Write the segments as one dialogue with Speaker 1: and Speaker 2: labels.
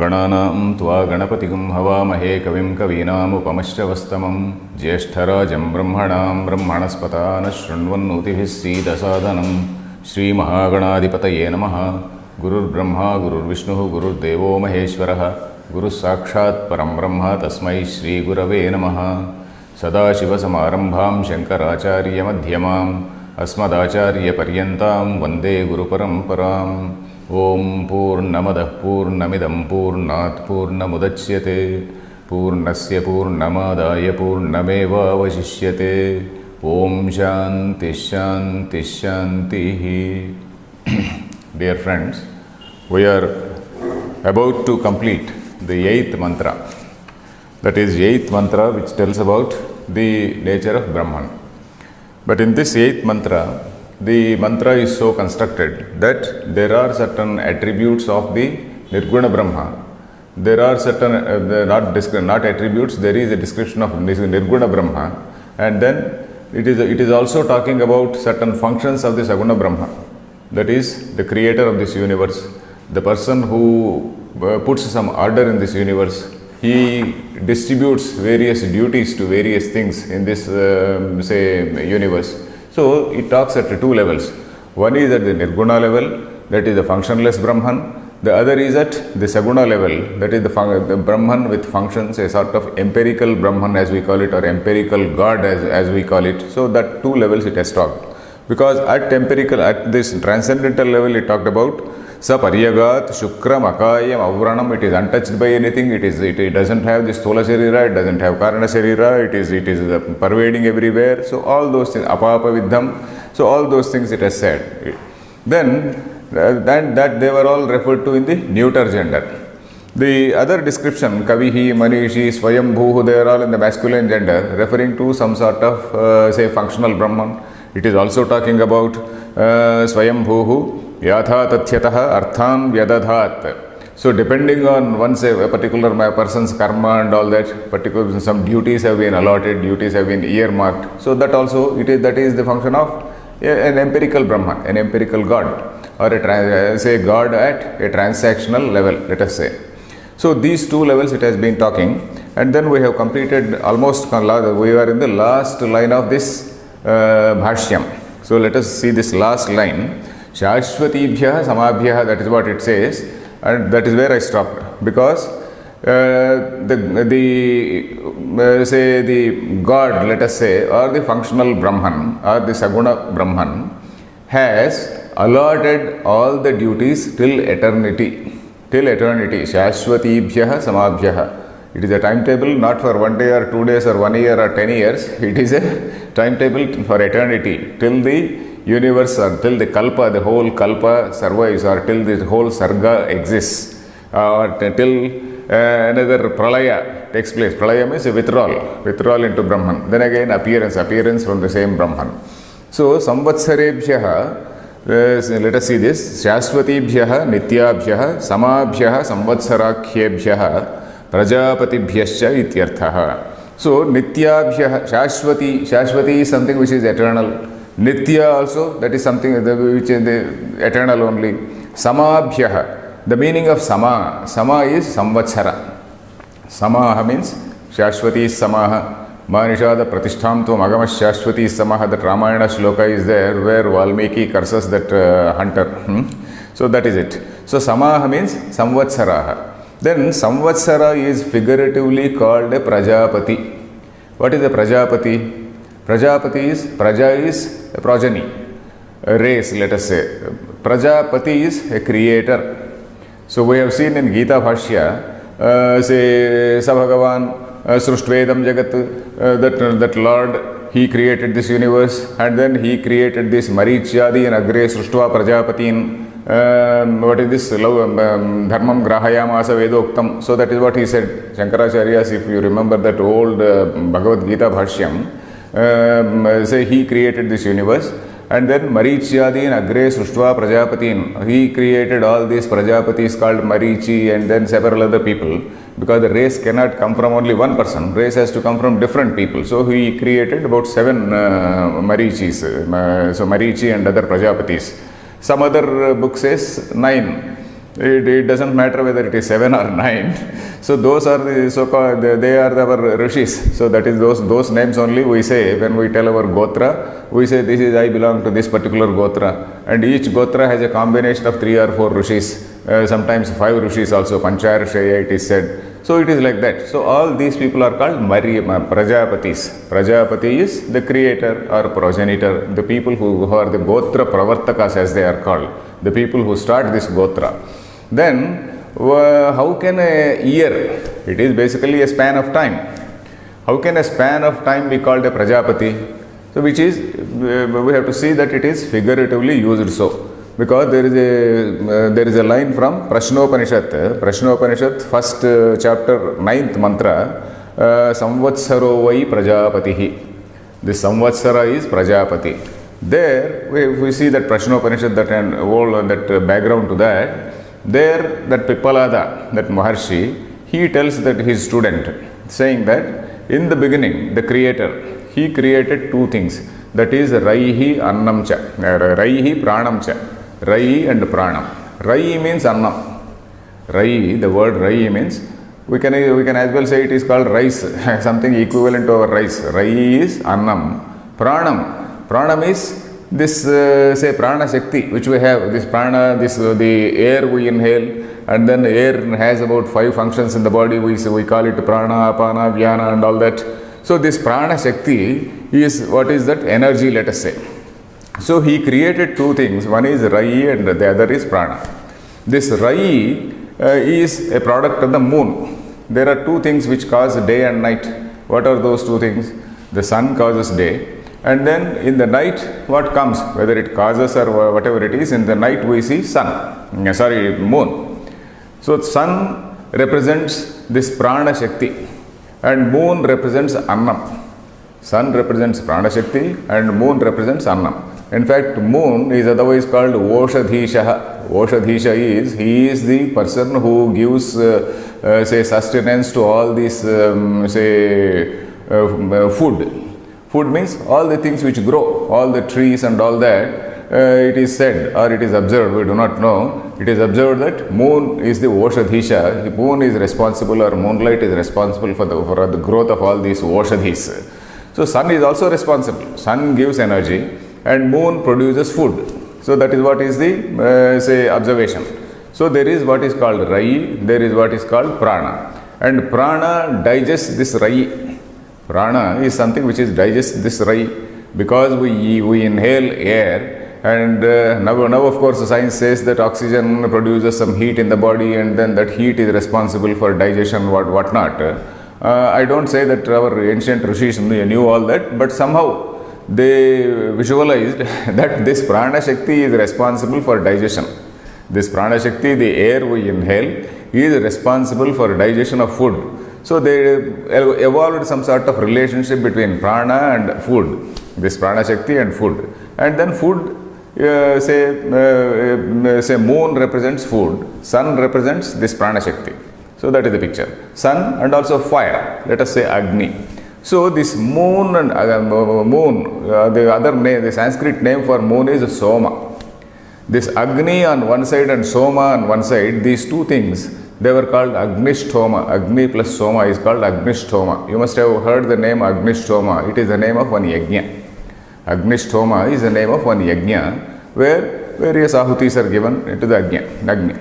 Speaker 1: गणानां त्वा गणपतिगुं हवामहे कविं कवीनामुपमश्रवस्तमं ज्येष्ठराजं ब्रह्मणां ब्रह्मणस्पता न शृण्वन्नोतिभिः सीदसादनं श्रीमहागणाधिपतये नमः। गुरुर्ब्रह्मा गुरुर्विष्णुः गुरुर्देवो महेश्वरः गुरुस्साक्षात् परं ब्रह्म तस्मै श्रीगुरवे नमः। सदाशिवसमारम्भां शङ्कराचार्यमध्यमाम् अस्मदाचार्यपर्यन्तां वन्दे गुरुपरम्पराम्। ओम पूर्णमदः पूर्णमिदं पूर्णात् पूर्णमुदच्यते पूर्णस्य पूर्णमादाय पूर्णमेवावशिष्यते। ओम शांति शांति शान्तिः। Dear friends, we are about to complete the 8th mantra. That is 8th mantra which tells about the nature of Brahman. But in this 8th mantra, the mantra is so constructed that there are certain attributes of the Nirguna Brahma. There are certain, not attributes, there is a description of Nirguna Brahma. And then it is also talking about certain functions of the Saguna Brahma. That is the creator of this universe, the person who puts some order in this universe. He distributes various duties to various things in this, universe. So it talks at two levels. One is at the Nirguna level, that is the functionless Brahman. The other is at the Saguna level, that is the Brahman with functions, a sort of empirical Brahman as we call it, or empirical God as we call it. So that two levels it has talked. Because at this transcendental level it talked about Saparyagat, Shukram, Akayam, Avranam, it is untouched by anything, it doesn't have this Thola Sharira, it doesn't have Karana Sharira, it is pervading everywhere. So all those things, Apapa Vidham, so all those things it has said. Then that they were all referred to in the neuter gender. The other description, Kavihi, Manishi, Swayambhuhu, they are all in the masculine gender, referring to some sort of, functional Brahman. It is also talking about Swayambhuhu, Yatha Tathyataha Arthan Vyadadhat. So depending on a particular person's karma and all that, some duties have been allotted, duties have been earmarked. So that also, that is the function of an empirical Brahman, an empirical God, or God at a transactional level, let us say. So these two levels it has been talking, and then we have completed almost, we are in the last line of this Bhashyam. So let us see this last line. Shashvatibhyah samabhyah, that is what it says, and that is where I stopped, because the God, let us say, or the functional Brahman or the Saguna Brahman has allotted all the duties till eternity. Shashvatibhyah samabhyah. It is a timetable not for 1 day or 2 days or 1 year or 10 years. It is a timetable for eternity, till the universe or till the kalpa, the whole kalpa survives, or till the whole sarga exists, or till another pralaya takes place. Pralaya means a withdrawal into Brahman. Then again appearance from the same Brahman. So samvatsarebhyah, let us see this. Shashvatibhyah nityabhyah samabhyah samvatsarakhebhyah prajapatibhyascha ityarthaha. So nityabhyah, shashvati is something which is eternal. Nitya also, that is something which is the eternal only. Samabhyah, the meaning of sama is samvatsara. Samaha means shashvati is samaha. Upanishad pratishtham tvam agamas shashvati is samaha. That Ramayana shloka is there where Valmiki curses that hunter. So that is it. So samaha means samvatsaraha. Then samvatsara is figuratively called a prajapati. What is a prajapati? Praja is a progeny, a race, let us say. Prajapati is a creator. So we have seen in Gita Bhashya, Sabhagavan, Sruštvedam Jagat, that Lord, he created this universe, and then he created this Marichyadi and Agre Sruštva Prajapatin. What is this? Dharmam Grahayamasa Vedoktam. So that is what he said. Shankaracharya, if you remember that old Bhagavad Gita Bhashyam, he created this universe, and then Marichyadi and Agre Sruštva Prajapatin. He created all these Prajapatis called Marichi and then several other people, because the race cannot come from only one person. Race has to come from different people. So he created about 7 Marichis. So Marichi and other Prajapatis. Some other book says 9. It doesn't matter whether it is 7 or 9. So those are the so-called, they are our rishis. So that is those names only we say when we tell our gotra. We say this is I belong to this particular gotra, and each gotra has a combination of 3 or 4 rishis. Sometimes 5 rishis also, Pancharshaya it is said. So it is like that. So all these people are called Prajapatis. Prajapati is the creator or progenitor, the people who are the Gotra Pravartakas as they are called, the people who start this Gotra. Then how can a year, it is basically a span of time. How can a span of time be called a Prajapati? So which is, we have to see that it is figuratively used so. Because there is a line from Prashnopanishad, first chapter, 9th mantra, Samvatsaro vai Prajapatihi. This Samvatsara is Prajapati. There we see that Prashnopanishad, that and all that background to that. There that Pippalada, that Maharshi, he tells that his student, saying that in the beginning, the creator, he created 2 things. That is Raihi Annamcha, Raihi Pranamcha. Rai and Pranam. Rai means Annam. Rai, the word Rai means, we can as well say it is called rice, something equivalent to our rice. Rai is Annam. Pranam. Pranam is this, say, Prana Shakti, which we have. This Prana, the air we inhale, and then air has about 5 functions in the body. We call it Prana, Apana, Vyana and all that. So this Prana Shakti is, what is that? Energy, let us say. So he created 2 things. One is Rai and the other is Prana. This Rai is a product of the moon. There are 2 things which cause day and night. What are those 2 things? The sun causes day, and then in the night what comes? Whether it causes or whatever it is, in the night we see moon. So sun represents this Prana Shakti and moon represents Annam. Sun represents Prana Shakti and moon represents Annam. In fact, moon is otherwise called Oshadhisha. Oshadhisha is, he is the person who gives, say, sustenance to all these, food. Food means all the things which grow, all the trees and all that. It is said, or it is observed, we do not know, it is observed that moon is the Oshadhisha. Moon is responsible, or moonlight is responsible for the growth of all these Oshadhis. So sun is also responsible. Sun gives energy and moon produces food. So that is what is the observation. So there is what is called Rai, there is what is called Prana, and Prana digests this Rai. Prana is something which is digests this Rai, because we inhale air, and now of course science says that oxygen produces some heat in the body, and then that heat is responsible for digestion, whatnot. I don't say that our ancient rishis knew all that, but somehow they visualized that this Prana Shakti is responsible for digestion. This Prana Shakti, the air we inhale, is responsible for digestion of food. So they evolved some sort of relationship between Prana and food, this Prana Shakti and food. And then food, say moon represents food, sun represents this Prana Shakti. So that is the picture. Sun and also fire, let us say Agni. So this moon and the other name, the Sanskrit name for moon is Soma. This Agni on one side and Soma on one side, these 2 things, they were called Agnishtoma. Agni plus Soma is called Agnishtoma. You must have heard the name Agnishtoma. It is the name of one yajna. Agnishtoma is the name of one yajna, where various ahutis are given into the Agni.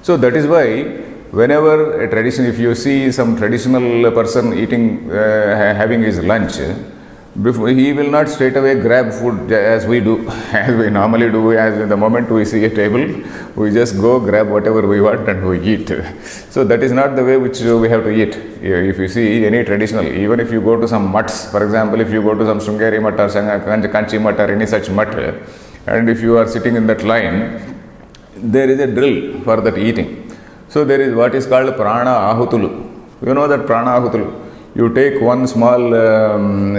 Speaker 1: So that is why whenever a tradition, if you see some traditional person eating, having his lunch, he will not straight away grab food as we do, as we normally do. As in the moment we see a table, we just go grab whatever we want and we eat. So that is not the way which we have to eat. If you see any traditional, even if you go to some mutts, for example, if you go to some Sringeri mutt or Kanchi mutt or any such mutt, and if you are sitting in that line, there is a drill for that eating. So there is what is called Prana Ahutulu. You know that Prana Ahutulu. You take one small,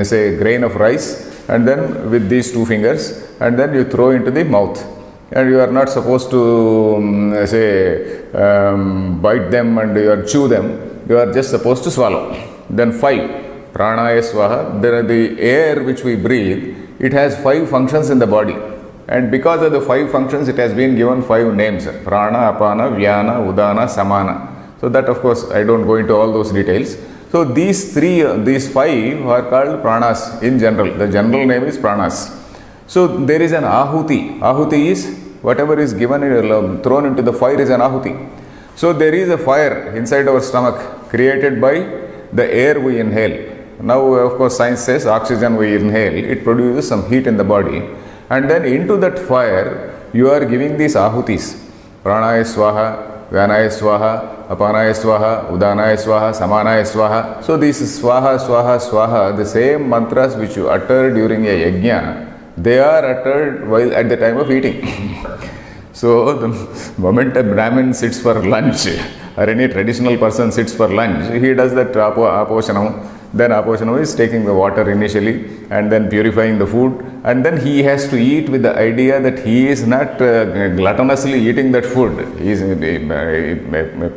Speaker 1: say, grain of rice, and then with these 2 fingers, and then you throw into the mouth. And you are not supposed to, bite them and you are chew them. You are just supposed to swallow. Then 5. Pranaya Swaha. There are the air which we breathe. It has 5 functions in the body. And because of the 5 functions, it has been given 5 names: prana, apana, vyana, udana, samana. So that, of course, I don't go into all those details. So these 5 are called pranas in general. The general name is pranas. So there is an ahuti. Ahuti is whatever is given, thrown into the fire is an ahuti. So there is a fire inside our stomach created by the air we inhale. Now, of course, science says oxygen we inhale, it produces some heat in the body. And then into that fire, you are giving these ahutis. Pranaya swaha, Vyanaya swaha, Apanaya swaha, Udanaya swaha, Samanaya swaha. So these swaha, swaha, swaha, the same mantras which you utter during a yajna, they are uttered while at the time of eating. So the moment a Brahmin sits for lunch, or any traditional person sits for lunch, he does that aposhanam. Then aposhanam is taking the water initially and then purifying the food, and then he has to eat with the idea that he is not gluttonously eating that food. He is a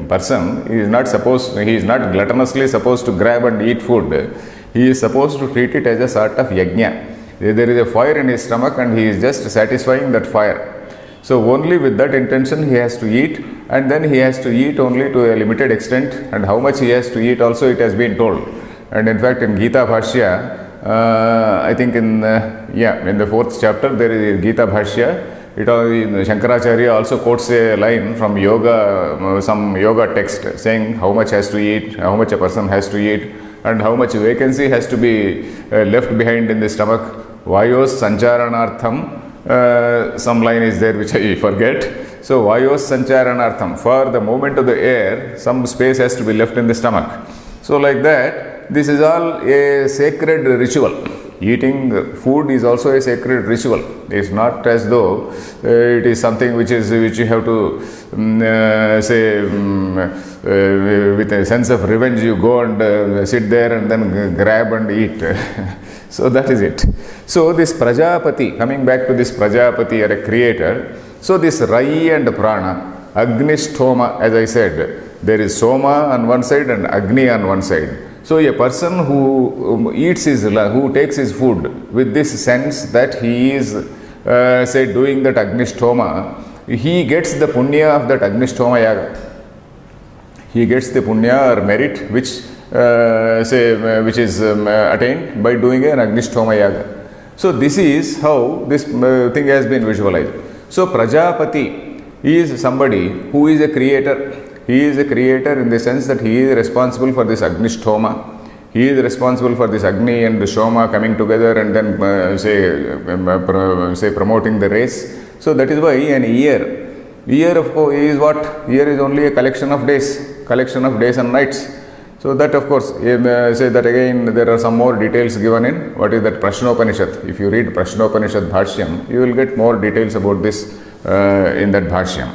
Speaker 1: person, he is not gluttonously supposed to grab and eat food. He is supposed to treat it as a sort of yajna. There is a fire in his stomach and he is just satisfying that fire. So only with that intention he has to eat, and then he has to eat only to a limited extent, and how much he has to eat also it has been told. And in fact, in Gita Bhashya, I think in the 4th chapter there is Gita Bhashya. Shankaracharya also quotes a line from yoga, some yoga text saying how much has to eat, how much a person has to eat, and how much vacancy has to be left behind in the stomach. Vayos sancharanartham. Some line is there which I forget. So Vayos sancharanartham, for the movement of the air, some space has to be left in the stomach. So like that, this is all a sacred ritual. Eating food is also a sacred ritual. It's not as though it is something which you have to with a sense of revenge you go and sit there and then grab and eat. So that is it. So this Prajapati, coming back to this Prajapati or a creator, so this Rai and Prana, Agnishtoma, as I said, there is Soma on one side and Agni on one side. So a person who takes his food with this sense that he is doing that Agnishtoma, he gets the punya of that Agnishtoma yaga. He gets the punya or merit which is attained by doing an Agnishtoma yaga. So this is how this thing has been visualized. So Prajapati is somebody who is a creator. He is a creator in the sense that he is responsible for this Agnishtoma. He is responsible for this Agni and the Shoma coming together and then promoting the race. So that is why an year of course is what? Year is only a collection of days and nights. So that, of course, say that again, there are some more details given in what is that Prashnopanishad. If you read Prashnopanishad Bhashyam, you will get more details about this in that Bhashyam.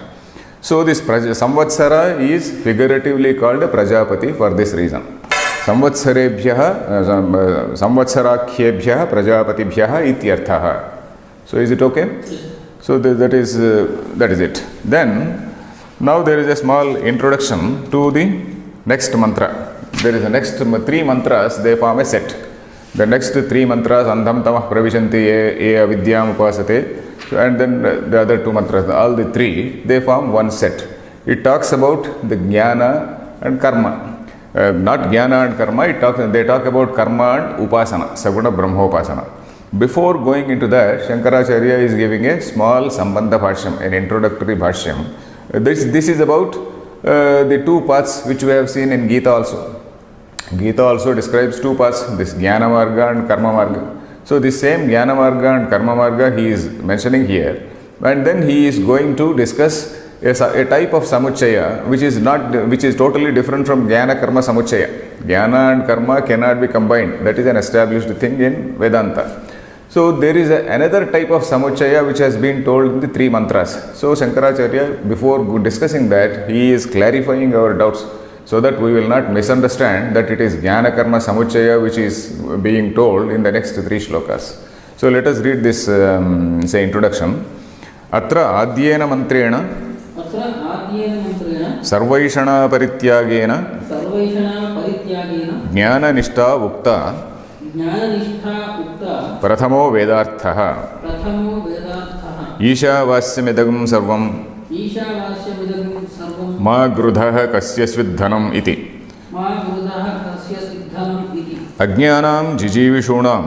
Speaker 1: So this Samvatsara is figuratively called Prajapati for this reason. Samvatsarakhyebhyah Prajapatibhyah ityarthaha. So is it okay? So that is it. Then, now there is a small introduction to the next mantra. There is a next 3 mantras, they form a set. The next 3 mantras, Andham Tamah Pravishanti Ye Avidyam Upasate, and then the other 2 mantras, all the 3, they form one set. It talks about the Jnana and Karma. Not Jnana and Karma, they talk about Karma and Upasana, Saguna Brahmopasana. Before going into that, Shankaracharya is giving a small Sambandha Bhashyam, an introductory Bhashyam. This is about the 2 paths which we have seen in Gita also. Gita also describes 2 paths, this Jnana Marga and Karma Marga. So this same Jnana Marga and Karma Marga he is mentioning here, and then he is going to discuss a type of Samuchaya which is totally different from Jnana Karma Samuchaya. Jnana and Karma cannot be combined. That is an established thing in Vedanta. So there is another type of Samuchaya which has been told in the 3 mantras. So Shankaracharya, before discussing that, he is clarifying our doubts so that we will not misunderstand that it is Jnana Karma Samuchaya which is being told in the next 3 shlokas. So let us read this introduction. Atra adyena mantrena sarvaishana parityagena jnana nishtha ukta prathamo vedarthaha. ईशावास्यमिदगं सर्वं
Speaker 2: ईशावास्यमिदं सर्वं
Speaker 1: मा गृधः कस्य स्विद्धनम् इति
Speaker 2: मा गृधः कस्य सिद्धनम् इति
Speaker 1: अज्ञानां जिजीविषूणां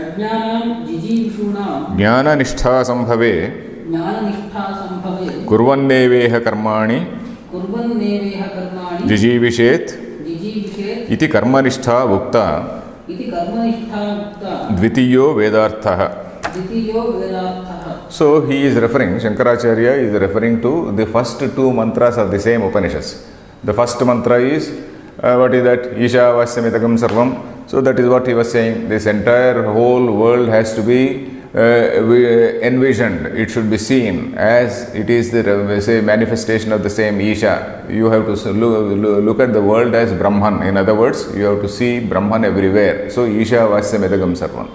Speaker 2: अज्ञानां जिजीविषूणां
Speaker 1: ज्ञाननिष्ठासम्भवे
Speaker 2: ज्ञाननिष्ठासम्भवे
Speaker 1: कुर्वन्नेवेह कर्माणि
Speaker 2: कुर्वन्नेवेह कर्माणि
Speaker 1: जिजीविषेत्
Speaker 2: जिजीविषेत्
Speaker 1: इति कर्मनिष्ठा उक्ता
Speaker 2: इति कर्मनिष्ठा उक्ता
Speaker 1: द्वितीयो वेदार्थः.
Speaker 2: द्वितीयो वेदार्थः.
Speaker 1: So he is referring, Shankaracharya is referring to the first two mantras of the same Upanishads. The first mantra is, what is that? Isha vasyamitakam sarvam. So that is what he was saying. This entire whole world has to be envisioned. It should be seen as it is the say manifestation of the same Isha. You have to look at the world as Brahman. In other words, you have to see Brahman everywhere. So Isha vasyamitakam sarvam.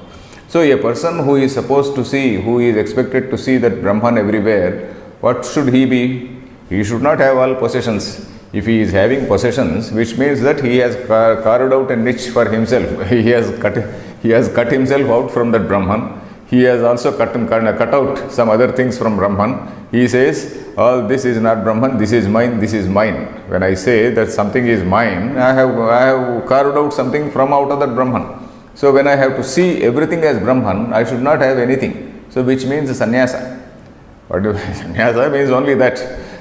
Speaker 1: So a person who is supposed to see, who is expected to see that Brahman everywhere, what should he be? He should not have all possessions. If he is having possessions, which means that he has carved out a niche for himself. He has cut himself out from that Brahman. He has also cut out some other things from Brahman. He says, all this is not Brahman, this is mine, this is mine. When I say that something is mine, I have carved out something from out of that Brahman. So when I have to see everything as Brahman, I should not have anything. So which means sannyasa. Sannyasa means only that.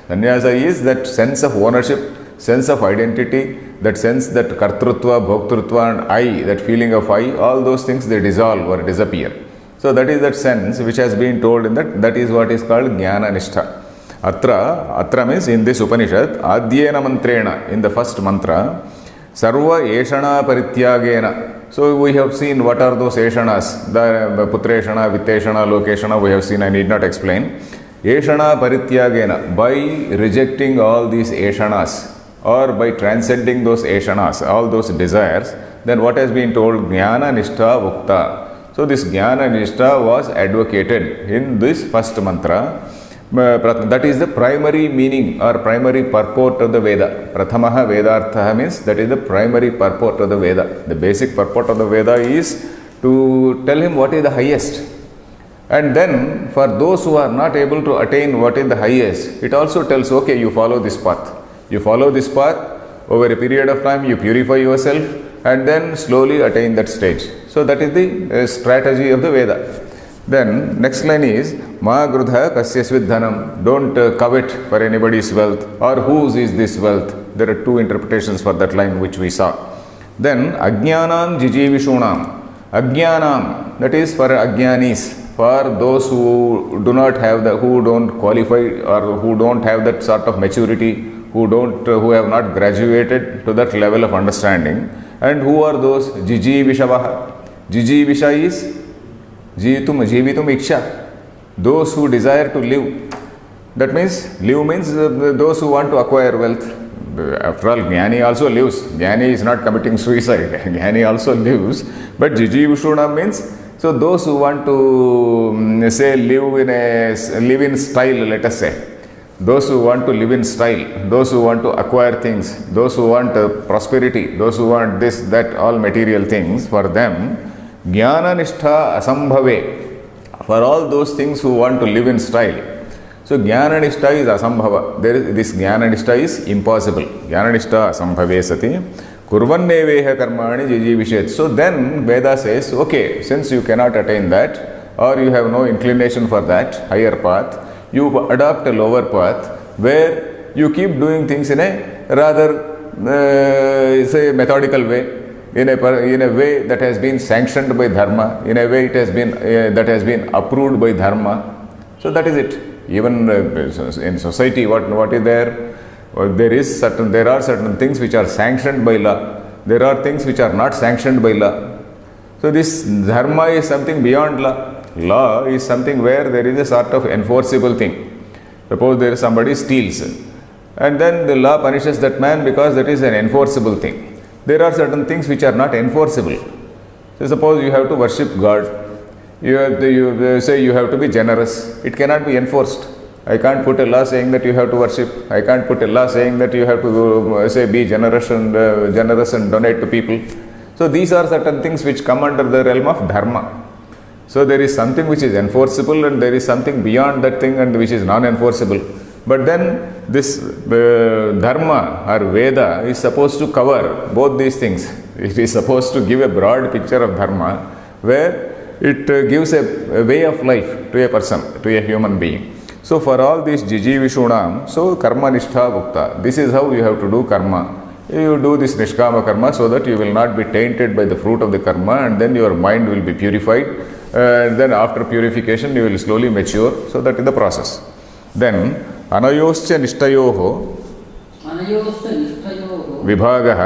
Speaker 1: Sannyasa is that sense of ownership, sense of identity, that sense that kartrutva, bhoktrutva and I, that feeling of I, all those things they dissolve or disappear. So that is that sense which has been told in that is what is called jnana nishtha. Atra means in this Upanishad, adyena mantrena, in the first mantra, sarva eshana parityagena. So we have seen what are those eshanas, the putreshana, vitteshana, lokeshana, we have seen, I need not explain. Eshana parityagena, by rejecting all these eshanas or by transcending those eshanas, all those desires, then what has been told? Jnana nishtha ukta. So this jnana nishtha was advocated in this first mantra. That is the primary meaning or primary purport of the Veda. Prathamaha Vedarthaha means that is the primary purport of the Veda. The basic purport of the Veda is to tell him what is the highest. And then for those who are not able to attain what is the highest, it also tells, okay, you follow this path. You follow this path, over a period of time you purify yourself and then slowly attain that stage. So that is the strategy of the Veda. Then next line is ma grudha kasya svidhanam. Don't covet for anybody's wealth, or whose is this wealth. There are two interpretations for that line which we saw. Then ajnanam jijivishunam. Ajnanam, that is for ajnanis, for those who do not have who don't qualify or who don't have that sort of maturity, who have not graduated to that level of understanding. And who are those? Jijivishavaha. Jijivisha is Jivitum iksha, those who desire to live. That means, live means those who want to acquire wealth. After all, Jnani also lives. Jnani is not committing suicide. Jnani also lives. But Jijivishuna means, so those who want to say live in style, let us say. Those who want to live in style, those who want to acquire things, those who want prosperity, those who want this, that, all material things, for them, Jnana nishtha asambhave, for all those things who want to live in style. So Jnana nishtha is asambhava. This Jnana nishtha is impossible. Jnana nishtha asambhave sati kurvanneveha karmani jijivishet. So then Veda says, okay, since you cannot attain that, or you have no inclination for that higher path, you adopt a lower path where you keep doing things in a rather say methodical way. In a way that has been sanctioned by dharma, in a way it has been that has been approved by dharma. So that is it. Even in society, what is there? There are certain things which are sanctioned by law. There are things which are not sanctioned by law. So this dharma is something beyond law. Law is something where there is a sort of enforceable thing. Suppose there is somebody steals, and then the law punishes that man because that is an enforceable thing. There are certain things which are not enforceable. So suppose you have to worship God. You say you have to be generous. It cannot be enforced. I can't put a law saying that you have to worship. I can't put a law saying that you have to say be generous and donate to people. So these are certain things which come under the realm of dharma. So there is something which is enforceable and there is something beyond that thing and which is non-enforceable. But then this dharma or Veda is supposed to cover both these things. It is supposed to give a broad picture of dharma where it gives a way of life to a person, to a human being. So for all these jijivishunam, so karma nishtha bhukta. This is how you have to do karma. You do this nishkama karma so that you will not be tainted by the fruit of the karma, and then your mind will be purified. Then after purification you will slowly mature. So that is the process. Then anayoscha nishtayoho
Speaker 2: अनयोश्च निष्ठयोः
Speaker 1: vibhagah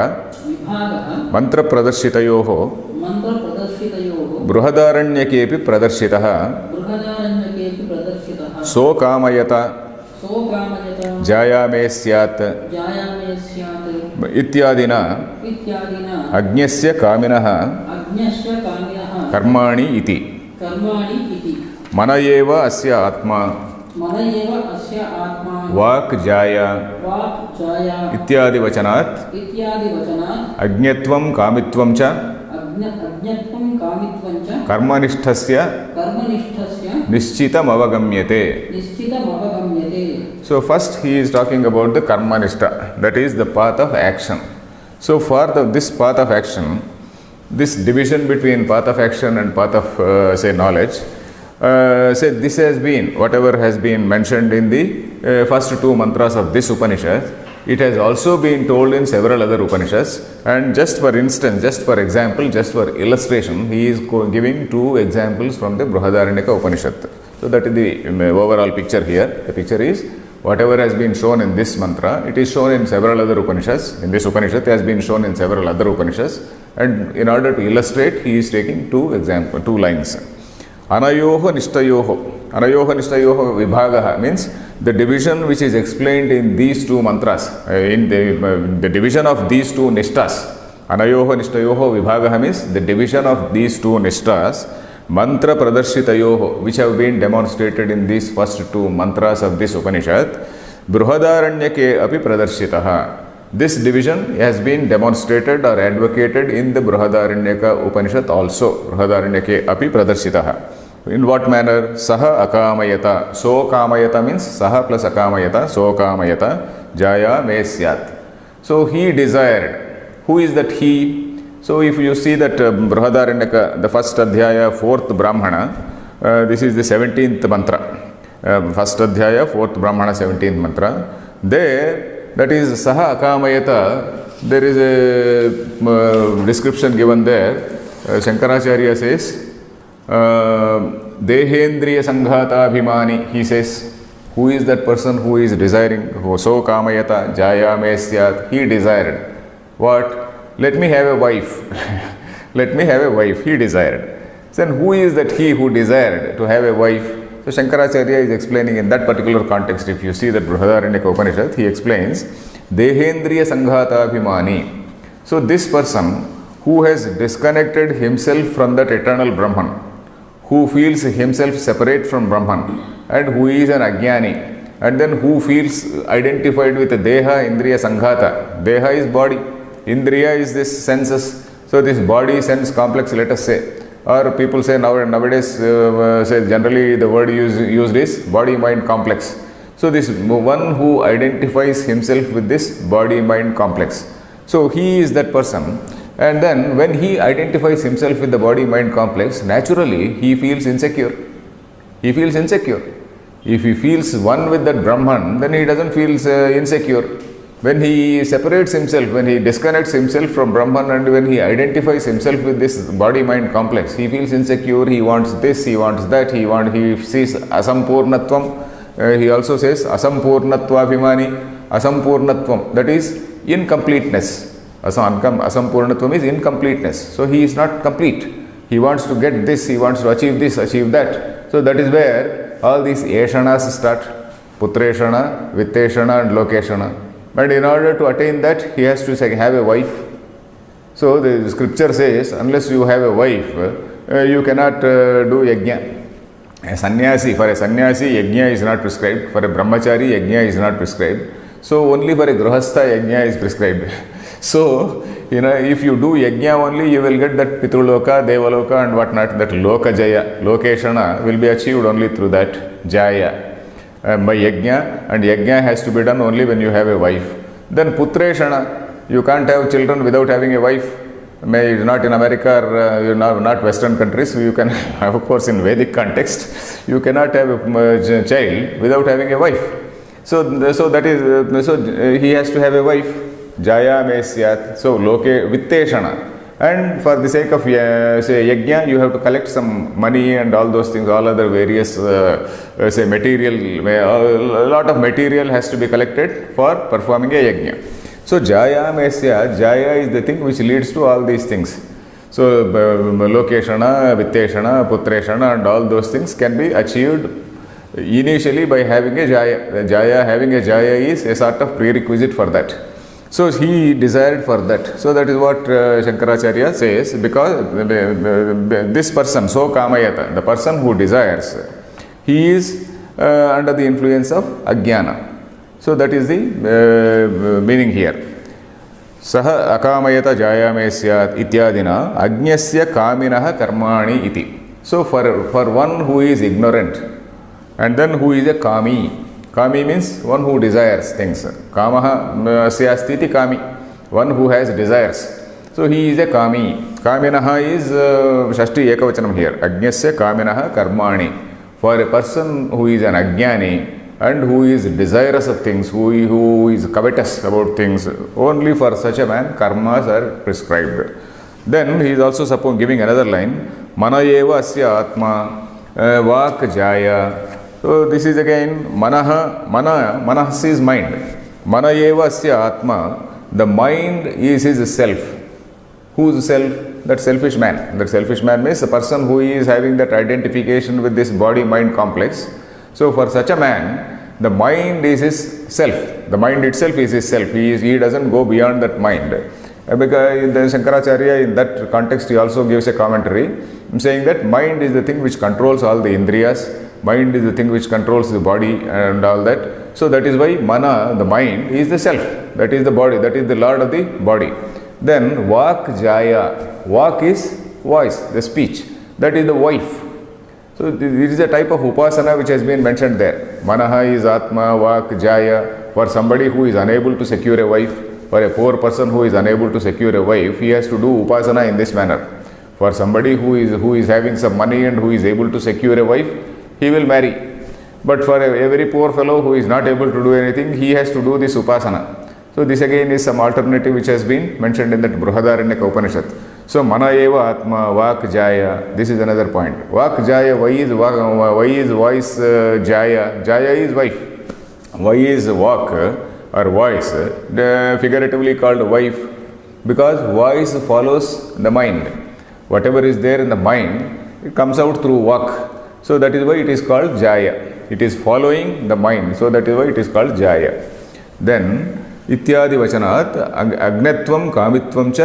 Speaker 2: विभागः
Speaker 1: mantra pradarshitayoho
Speaker 2: मन्त्रप्रदर्शितयोः
Speaker 1: बृहदारण्यकेऽपि प्रदर्शितः
Speaker 2: बृहदारण्यकेऽपि प्रदर्शितः
Speaker 1: सो कामयत
Speaker 2: सोकामयत
Speaker 1: जायामे स्यात्
Speaker 2: जायामे स्यात्
Speaker 1: इत्यादिना
Speaker 2: इत्यादिना
Speaker 1: अज्ञस्य कामिनः
Speaker 2: अज्ञस्य कामिनः
Speaker 1: कर्माणि इति
Speaker 2: कर्माणि इति
Speaker 1: मन एव अस्य आत्मा
Speaker 2: मन एव अस्य आत्मा
Speaker 1: वाक् जाया
Speaker 2: वाक् जाया
Speaker 1: इत्यादि वचनात्
Speaker 2: इत्यादिवचनात्
Speaker 1: अज्ञत्वं कामित्वं च
Speaker 2: अज्ञत्वं कामित्वं च
Speaker 1: कर्मनिष्ठस्य
Speaker 2: कर्मनिष्ठस्य
Speaker 1: निश्चितम् अवगम्यते.
Speaker 2: निश्चितमवगम्यते.
Speaker 1: So first he is talking about the karmanishta, that is the path of action. So for this path of action, this division between path of action and path of say knowledge, say this has been, whatever has been mentioned in the first two mantras of this Upanishad, it has also been told in several other Upanishads. And just for instance, just for example, just for illustration, he is giving two examples from the Brihadaranyaka Upanishad. So that is the overall picture here. The picture is whatever has been shown in this mantra, it is shown in several other Upanishads. In this Upanishad, it has been shown in several other Upanishads. And in order to illustrate, he is taking two lines. Anayoho nishtayoho. Anayoho nishtayoho vibhagaha means the division which is explained in these two mantras, in the division of these two nishtas. Anayoho nishtayoho vibhagaha means the division of these two nishtas. Mantra pradarshitayoho, which have been demonstrated in these first two mantras of this Upanishad. Brihadaranyake api pradarshitaha. This division has been demonstrated or advocated in the Brihadaranyaka Upanishad also. Brihadaranyake api pradarshitaha. In what manner? Saha akamayata. So kamayata means saha plus akamayata. So kamayata. Jaya me syat. So he desired. Who is that he? So if you see that Brihadaranyaka, the first adhyaya, fourth Brahmana, this is the 17th mantra. First adhyaya, fourth Brahmana, 17th mantra. There, that is saha akamayata. There is a description given there. Shankaracharya says, Dehendriya Sanghata Abhimani, he says, who is that person who is desiring? So kamayata jaya me syat. He desired. What? Let me have a wife. Let me have a wife. He desired. Then who is that he who desired to have a wife? So Shankaracharya is explaining in that particular context. If you see that Brihadaranyaka Upanishad, he explains Dehendriya Sanghata Abhimani. So this person who has disconnected himself from that eternal Brahman, who feels himself separate from Brahman, and who is an Ajnani, and then who feels identified with the Deha, Indriya, Sanghata. Deha is body, Indriya is this senses. So this body sense complex, let us say. Or people say nowadays, say generally the word used is body mind complex. So this one who identifies himself with this body mind complex. So he is that person. And then when he identifies himself with the body-mind complex, naturally he feels insecure. He feels insecure. If he feels one with that Brahman, then he doesn't feel insecure. When he separates himself, when he disconnects himself from Brahman and when he identifies himself with this body-mind complex, he feels insecure, he wants this, he wants that, he sees asampurnatvam. He also says asampurnatva abhimani, asampurnatvam, that is incompleteness. Asampurnatvam is incompleteness. So he is not complete. He wants to get this, he wants to achieve this, achieve that. So that is where all these eshanas start. Putreshana, Vitteshana and Lokeshana. And in order to attain that, he has to have a wife. So the scripture says, unless you have a wife, you cannot do yajna. A sannyasi, for a sannyasi, yajna is not prescribed. For a brahmachari, yajna is not prescribed. So only for a grihastha, yajna is prescribed. So if you do yajna only, you will get that Pitruloka, Devaloka and whatnot, that Loka Jaya, Lokeshana will be achieved only through that Jaya. By yajna, and yajna has to be done only when you have a wife. Then Putreshana, you can't have children without having a wife. Not in America or not Western countries, you can have, of course, in Vedic context, you cannot have a child without having a wife. So he has to have a wife. Jaya me syat. So loke vitteshana. And for the sake of say yajna, you have to collect some money and all those things, all other various say material, a lot of material has to be collected for performing a yajna. So Jaya Mesya, Jaya is the thing which leads to all these things. So Lokeshana, Vitteshana, Putreshana and all those things can be achieved initially by having a Jaya. Having a Jaya is a sort of prerequisite for that. So he desired for that. So that is what Shankaracharya says, because this person, so Kamayata, the person who desires, he is under the influence of Ajnana. So that is the meaning here. Saha akamayata jayame syat ityadina ajnasya kaminaha karmani iti. So for one who is ignorant and then who is a kami. Kami means one who desires things. Kamaha syastiti kami. One who has desires. So he is a kami. Kaminaha is Shashti Ekavachanam here. Ajnasya kaminaha karmani. For a person who is an ajnani and who is desirous of things, who is covetous about things, only for such a man karmas are prescribed. Then he is also giving another line, Manayeva asya atma vak jaya. So this is again manahas is mind. Manayeva asya atma, the mind is his self. Whose self? That selfish man. That selfish man means the person who is having that identification with this body-mind complex. So for such a man, the mind is his self. The mind itself is his self. He doesn't go beyond that mind. Because the Shankaracharya, in that context, he also gives a commentary saying that mind is the thing which controls all the indriyas. Mind is the thing which controls the body and all that. So that is why mana, the mind, is the self. That is the body. That is the lord of the body. Then vak jaya. Vak is voice, the speech. That is the wife. So this is a type of upasana which has been mentioned there. Manaha is atma, vak, jaya. For somebody who is unable to secure a wife, for a poor person who is unable to secure a wife, he has to do upasana in this manner. For somebody who is having some money and who is able to secure a wife, he will marry. But for a very poor fellow who is not able to do anything, he has to do this upasana. So this again is some alternative which has been mentioned in that Brihadaranyaka Upanishad. So mana eva atma vak jaya. This is another point. Vak jaya, why is voice jaya? Jaya is wife. Why is vak or voice figuratively called wife? Because voice follows the mind. Whatever is there in the mind, it comes out through vak. So that is why it is called jaya. It is following the mind. So that is why it is called jaya. Then इत्यादि वचनात् अज्ञत्वं कामित्वं च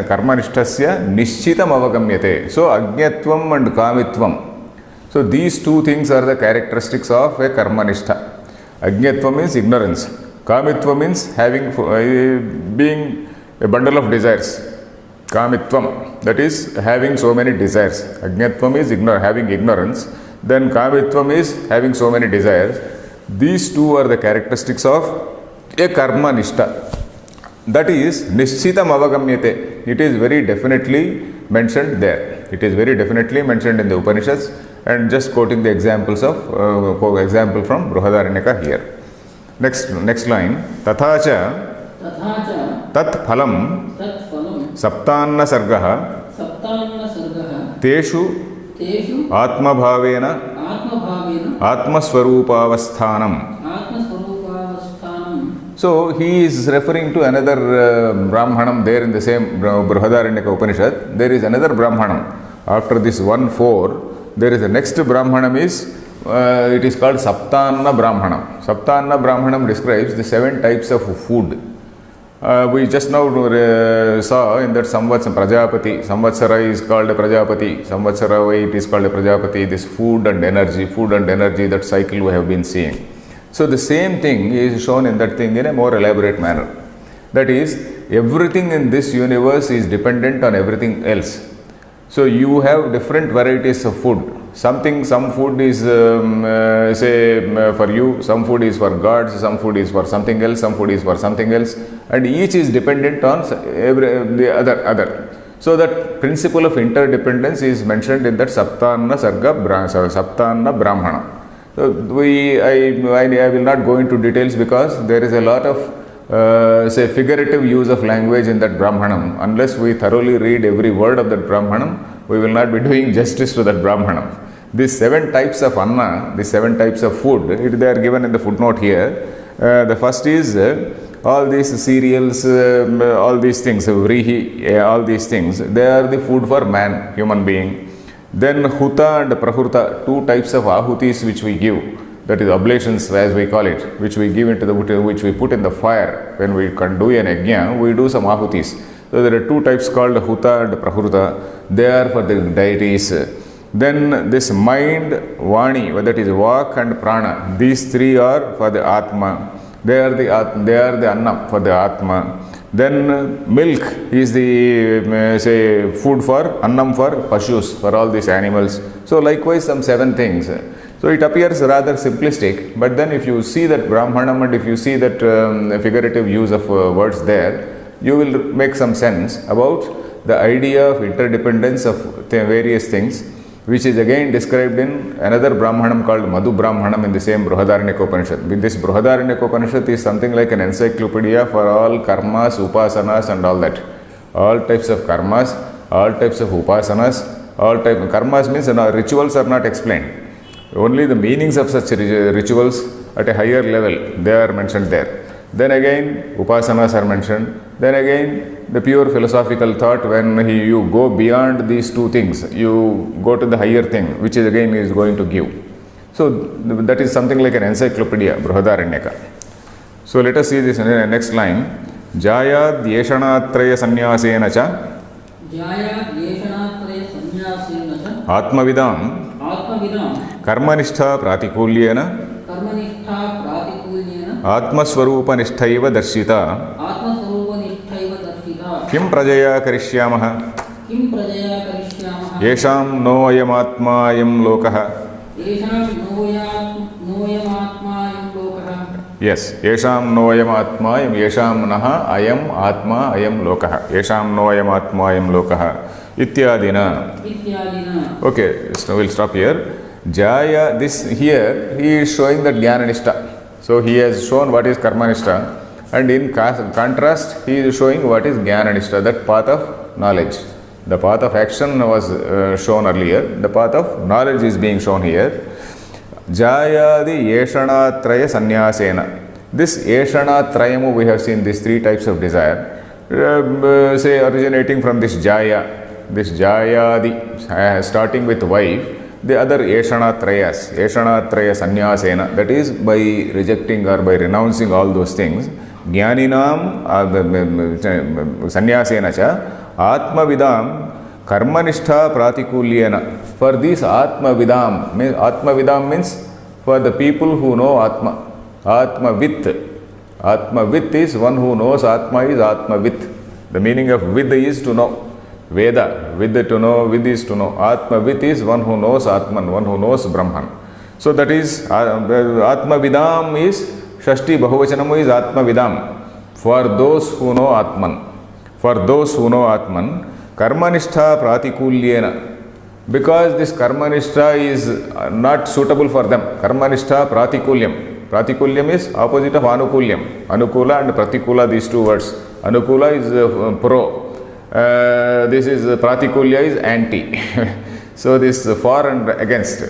Speaker 1: कर्मनिष्ठस्य निश्चितम् अवगम्यते. So अज्ञत्वं and kamitvam. So these two things are the characteristics of a karmanistha. Ajñatva means ignorance. Kamitva means being a bundle of desires. Kamitvam, that is having so many desires. Ajñatvam is having ignorance. Then kamitvam is having so many desires. These two are the characteristics of a karma nishtha. That is nishchitam avagamyate. It is very definitely mentioned there. It is very definitely mentioned in the Upanishads, and just quoting the examples of example from Brihadaranyaka here. Next line. Tathacha tat phalam saptanna sargaha teshu atmabhavena atmaswarupavasthanam. So he is referring to another Brahmanam there in the same Brihadaranyaka Upanishad. There is another Brahmanam. After this 1-4, there is the next Brahmanam it is called Saptanna Brahmanam. Saptanna Brahmanam describes the 7 types of food. We just now saw in that Samvatsara Prajapati. Samvatsara is called a Prajapati. Samvatsara it is called a Prajapati. This food and energy, that cycle we have been seeing. So the same thing is shown in that thing in a more elaborate manner. That is, everything in this universe is dependent on everything else. So you have different varieties of food. Some food is for you, some food is for gods, some food is for something else, some food is for something else, and each is dependent on the other. So that principle of interdependence is mentioned in that Saptanna Brahmana. So I will not go into details because there is a lot of figurative use of language in that Brahmanam. Unless we thoroughly read every word of that Brahmanam, we will not be doing justice to that Brahmanam. These 7 types of anna, these 7 types of food, they are given in the footnote here. The first is all these cereals, all these things, vrihi, all these things, they are the food for man, human being. Then huta and prahurta, 2 types of ahutis which we give, that is oblations as we call it, which we give into which we put in the fire. When we can do an yajna, we do some ahutis. So there are 2 types called huta and prahurta. They are for the deities. Then this mind, vani, that is vak and prana, these 3 are for the atma. They are the annam for the atma. Then milk is the food for annam for pashus, for all these animals. So likewise some 7 things. So it appears rather simplistic, but then if you see that Brahmanam and if you see that figurative use of words there, you will make some sense about the idea of interdependence of various things, which is again described in another Brahmanam called Madhu Brahmanam in the same Brihadaranyaka. This Brihadaranyaka is something like an encyclopedia for all karmas, upasanas and all that. All types of karmas, all types of upasanas, all types of karmas means rituals are not explained. Only the meanings of such rituals at a higher level, they are mentioned there. Then again, upasanas are mentioned. Then again, the pure philosophical thought, when you go beyond these 2 things, you go to the higher thing, which is again is going to give. So that is something like an encyclopedia, Brihadaranyaka. So let us see this in the next line. Jayad yeshanatraya sanyasena cha atmavidam karmanistha pratikulyena atmaswarupanishthaiva darshita kim prajaya karishyamah yesham no ayamatma ayam lokah. Yes, yesham no ayam atma ayam, yesham naha ayam atma ayam lokah, yesham no ayam atma ayam lokah ityadina. Okay, so we'll stop here. Jaya, this here he is showing that Jnananishta. So he has shown what is Karmanishta, and in contrast he is showing what is Jnananishta, that path of knowledge. The path of action was shown earlier, the path of knowledge is being shown here. Jayadi Yeshanatraya Sanyasena. This Yeshanatrayamu, we have seen these 3 types of desire, say originating from this Jayadi, starting with wife. The other Yeshanatraya Sanyasena, that is by rejecting or by renouncing all those things. Jnaninam Sanyasena cha Atmavidam Karmanistha Pratikulyena. For this Atmavidam means for the people who know Atma. Atmavit. Atmavit is one who knows Atma is Atmavit. The meaning of vid is to know. Veda, vid to know, vid is to know. Atmavit is one who knows Atman, one who knows Brahman. So that is Atmavidam is Shashti Bahuvachanamu is Atmavidam. For those who know Atman. For those who know Atman, Karmanistha Pratikulyena. Because this Karmanistha is not suitable for them. Karmanistha Pratikulyam. Pratikulyam is opposite of Anukulyam. Anukula and Pratikula, these 2 words. Anukula is pro. This is Pratikulya is anti. So this for and against.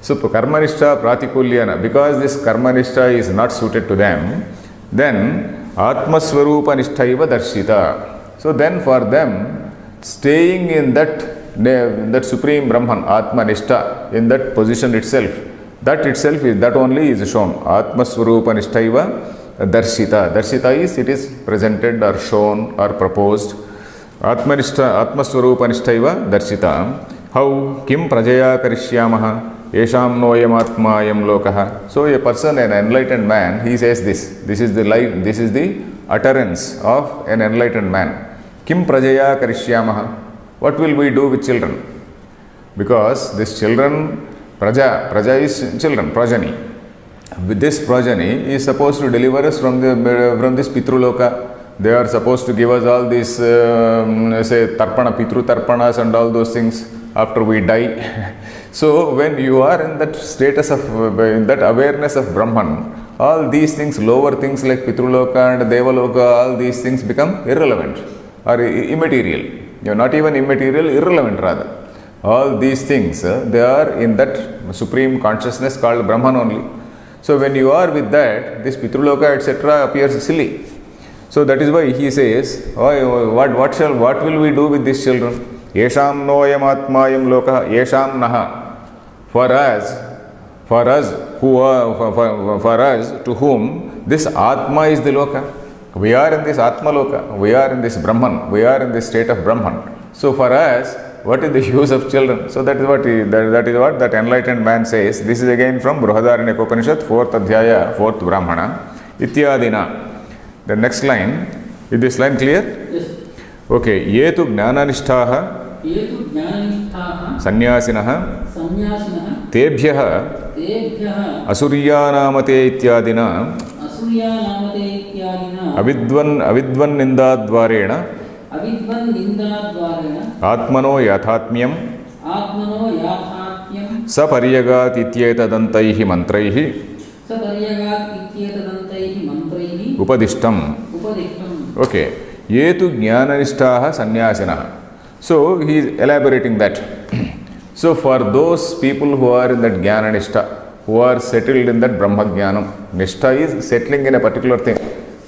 Speaker 1: So Karmanistha Pratikulyana, because this Karmanistha is not suited to them, then Atmaswarupanisthaiva Darshita. So then for them, staying in that supreme Brahman, Atmanishta, in that position itself, that only is shown. Atmaswarupanisthaiva Darshita. Darshita is, it is presented or shown or proposed. Atmaswarupanisthaiva Darshita. How? Kim prajaya karishyamah yesham noyamatma ayam lokah. So a person, an enlightened man, he says this. This is the life, this is the utterance of an enlightened man. Kim prajaya karishyamaha. What will we do with children? Because these children, praja is children, progeny. With this progeny is supposed to deliver us from this Pitruloka. They are supposed to give us all these, say, tarpana, Pitru tarpanas and all those things after we die. So when you are in that status of, in that awareness of Brahman, all these things, lower things like Pitruloka and Devaloka, all these things become irrelevant or immaterial. You are not even immaterial, irrelevant rather. All these things, they are in that supreme consciousness called Brahman only. So when you are with that, this Pitruloka etc. appears silly. So that is why he says, what will we do with these children? Yesham noyam atmayam lokaha yesham naha. For us to whom this Atma is the Loka. We are in this Atma Loka. We are in this Brahman. We are in this state of Brahman. So for us, what is the use of children? So that is what that enlightened man says. This is again from Brihadaranyaka Upanishad, 4th Adhyaya, 4th Brahmana. Ityadina. The next line, is this line clear?
Speaker 2: Yes.
Speaker 1: Okay. Yetu jnananishtaha sannyasinaha tebhyaha asuryanamate ityadina avidvan nindadvarena atmano yathatmyam saparyagat ityetadantaihi mantraihi upadishtam. Okay. Yetu jnananishtaha sannyasinaha. So he is elaborating that. So for those people who are in that jnana-nishtha, who are settled in that Brahma Jnanam, Nishtha is settling in a particular thing.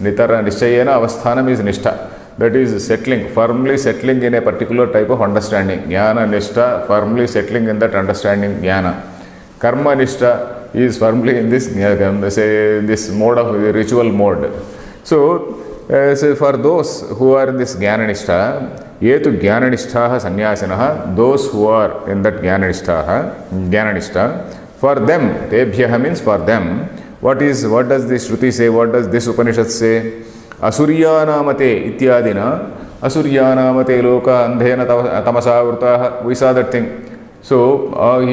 Speaker 1: Nitara Nishchayena Avasthanam is Nishtha. That is settling, firmly settling in a particular type of understanding. Jnana Nishtha, firmly settling in that understanding Jnana. Karma Nishtha is firmly in this, say, this mode of ritual mode. So for those who are in this jnana-nishtha, yetu jnana-nishthaha sannyasinaha, those who are in that jnana-nishtha, for them, tebhyaha means for them, what does the Shruti say, what does this Upanishad say? Asuryanamate ityadina, asuryanamate loka andhena tamasa vrtaha, we saw that thing. So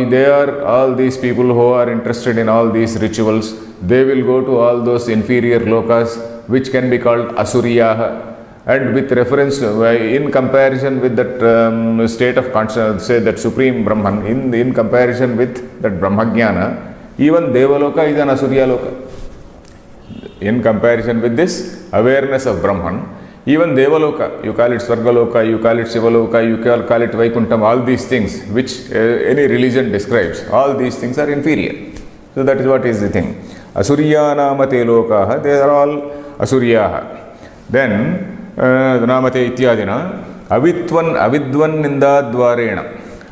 Speaker 1: they are all these people who are interested in all these rituals, they will go to all those inferior lokas which can be called asuryaha, and with reference in comparison with that state of consciousness, say that supreme Brahman, in comparison with that Brahmajnana, even Devaloka is an asurya loka. In comparison with this awareness of Brahman, even Devaloka, you call it Svargaloka, you call it Shivaloka, you call it Vaikuntham, all these things which any religion describes, all these things are inferior. So that is what is the thing. Asuryanamate lokaha, they are all asuryaha. Then namate ityadina avidvan nindadvarena.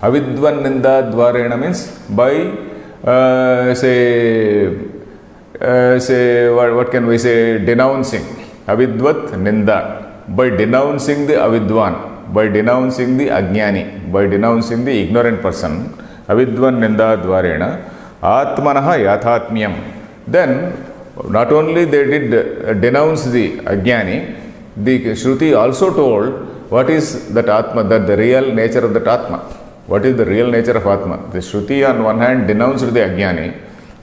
Speaker 1: Avidvan nindadvarena means by say what can we say, denouncing. Avidvat ninda, by denouncing the avidvan, by denouncing the ajnani, by denouncing the ignorant person. Avidvan nindadvarena atmanaha yathatmyam. Then not only they did denounce the ajnani, the Shruti also told what is that Atma, that the real nature of that Atma. What is the real nature of Atma? The Shruti on one hand denounced the ajnani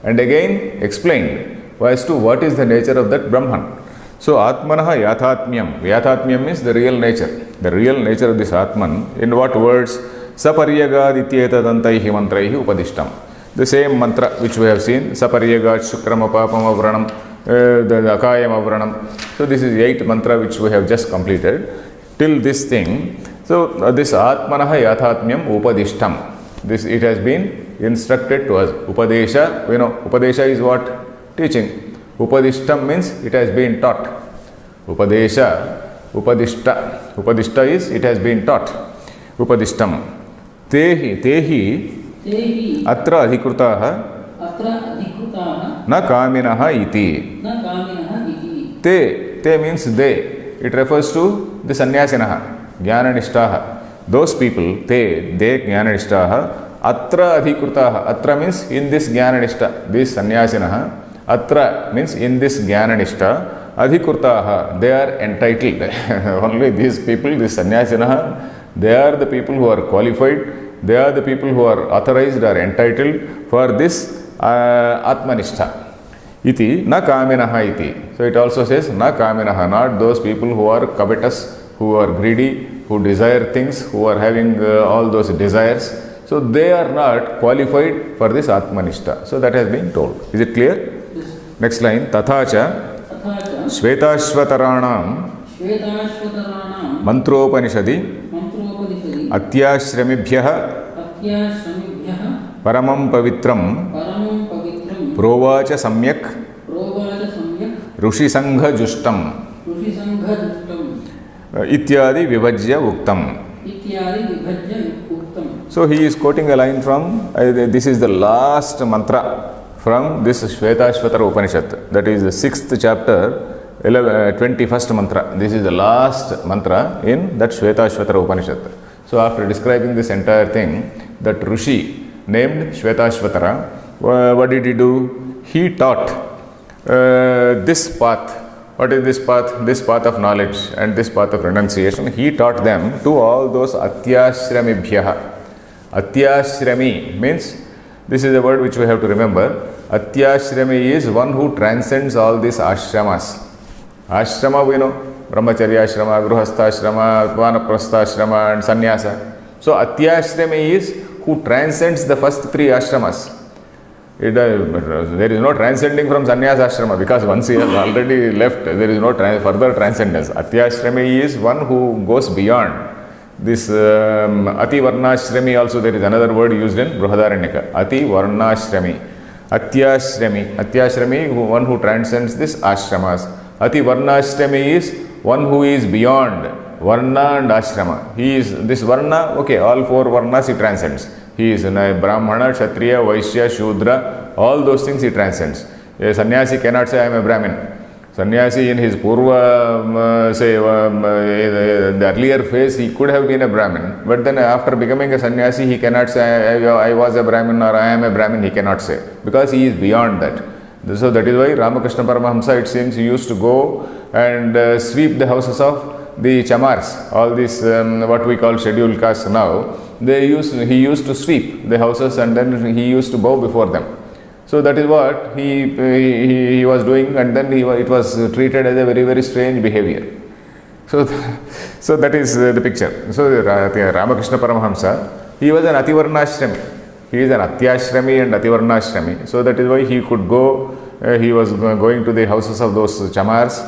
Speaker 1: and again explained as to what is the nature of that Brahman. So Atmanaha yathatmyam. Yathatmyam means the real nature. The real nature of this Atman. In what words? Saparyagad ityetadantaihi mantraihi upadishtam. The same mantra which we have seen, Saparyagad Shukrama Papam Avranam, the Akayam Avranam. So this is 8th mantra which we have just completed. Till this thing. So this Atmanaha Yathatmyam Upadishtam. This it has been instructed to us. Upadesha, we know, Upadesha is what? Teaching. Upadishtam means it has been taught. Upadesha, Upadishta. Upadishta is it has been taught. Upadishtam. Tehi atra adhikrutaha na kaminaha iti. Te means they. It refers to the sannyasinaha, jnana-nishtaha. Those people, they jnana-nishtaha, atra adhikrutaha. Atra means in this jnana-nishta, this sannyasinaha. Atra means in this jnana-nishta, adhikurtaha, they are entitled. Only these people, these sannyasinaha, they are the people who are qualified, they are the people who are authorized or entitled for this atmanistha. Iti na kaminaha iti. So it also says na kaminaha, not those people who are covetous, who are greedy, who desire things, who are having all those desires. So they are not qualified for this atmanistha. So that has been told. Is it clear?
Speaker 2: Yes.
Speaker 1: Next line. Tathacha
Speaker 2: तथा च
Speaker 1: श्वेताश्वतराणां
Speaker 2: श्वेताश्वतराणां
Speaker 1: मंत्रोपनिषदि
Speaker 2: मन्त्रोपनिषदि
Speaker 1: अत्याश्रमिभ्यः
Speaker 2: अत्याश्रमिभ्यः
Speaker 1: परमं पवित्रं
Speaker 2: परमं पवित्रं
Speaker 1: प्रोवाच सम्यक्
Speaker 2: प्रोवाच सम्यक्
Speaker 1: ऋषिसङ्घजुष्टम्
Speaker 2: ऋषिसङ्घदुष्टम्
Speaker 1: इत्यादि विभज्य उक्तम्.
Speaker 2: इत्यादि विभज्य उक्तम्.
Speaker 1: So he is quoting a line from, this is the last mantra from this Shvetashvatara Upanishad. That is the 6th chapter, 21st mantra. This is the last mantra in that Shvetashvatara Upanishad. So after describing this entire thing, that Rishi named Shvetashvatara, what did he do? He taught this path. What is this path? This path of knowledge and this path of renunciation. He taught them to all those atyashramibhyaha. Atyashrami means, this is a word which we have to remember. Atyashrami is one who transcends all these ashramas. Ashrama we know, brahmacharya ashrama, gruhastha ashrama, vanaprastha ashrama and sannyasa. So atyashrami is who transcends the first three ashramas. There is no transcending from sannyasa ashrama, because once he has already left, there is no further transcendence. Atyashrami is one who goes beyond. This Ati Varnashrami also, there is another word used in Bruhadaranyaka. Ati Varnashrami. Atyashrami. Atyashrami, one who transcends this ashramas. Ati Varnashrami is one who is beyond Varna and Ashrama. He is this Varna, okay, all four Varnas he transcends. He is Brahmana, Kshatriya, Vaishya, Shudra, all those things he transcends. A sannyasi cannot say I am a Brahmin. Sannyasi in his Purva, the earlier phase, he could have been a Brahmin. But then after becoming a sannyasi, he cannot say I was a Brahmin or I am a Brahmin, he cannot say. Because he is beyond that. So that is why Ramakrishna Paramahamsa, it seems, he used to go and sweep the houses of the chamars, all these what we call scheduled castes now. He used to sweep the houses and then he used to bow before them. So that is what he was doing, and then it was treated as a very, very strange behavior. So that is the picture. So Ramakrishna Paramahamsa, he was an Ativarnashrami. He is an Atyashrami and Ativarnashrami. So that is why he could go, he was going to the houses of those chamars,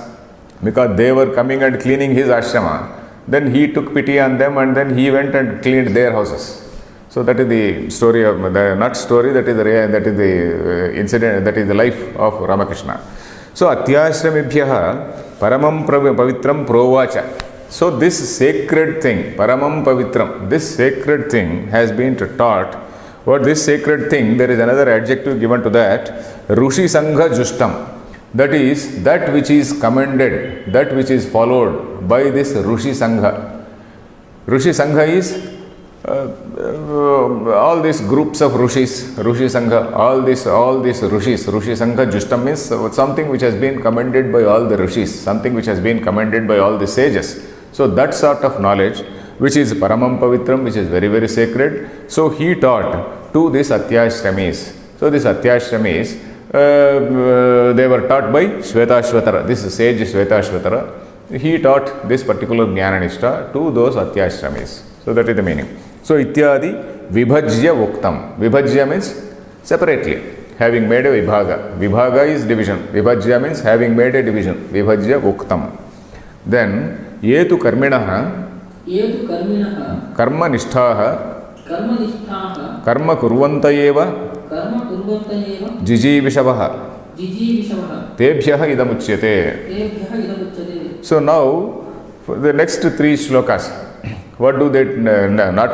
Speaker 1: because they were coming and cleaning his ashrama. Then he took pity on them and then he went and cleaned their houses. So that is the story of, not story, that is the incident, that is the life of Ramakrishna. So Atyashramibhyaha Paramam Pavitram Provacha. So this sacred thing, Paramam Pavitram, this sacred thing has been taught. What this sacred thing, there is another adjective given to that, Rushi Sangha Justam. That is, that which is commended, that which is followed by this Rushi Sangha. Rushi Sangha is all these groups of Rushis, Rushi Sangha, all these Rushis. Rushi Sangha Justam means something which has been commended by all the Rushis, something which has been commended by all the sages. So that sort of knowledge, which is Paramam Pavitram, which is very, very sacred. So he taught to these Atyashramis. So these Atyashramis, they were taught by Shvetashvatara, this sage Shvetashvatara. He taught this particular Jnananishta to those Atyashramis. So that is the meaning. So Ityadi Vibhajya Vuktam. Vibhajya means separately, having made a Vibhaga. Vibhaga is division. Vibhajya means having made a division. Vibhajya Vuktam. Then Yetu Karminaha Karma Nishthaha Karma Kurvanta Eva Jijivishavaha Tebhyaha Idamuchyate. So now, for the next three shlokas, what do they, not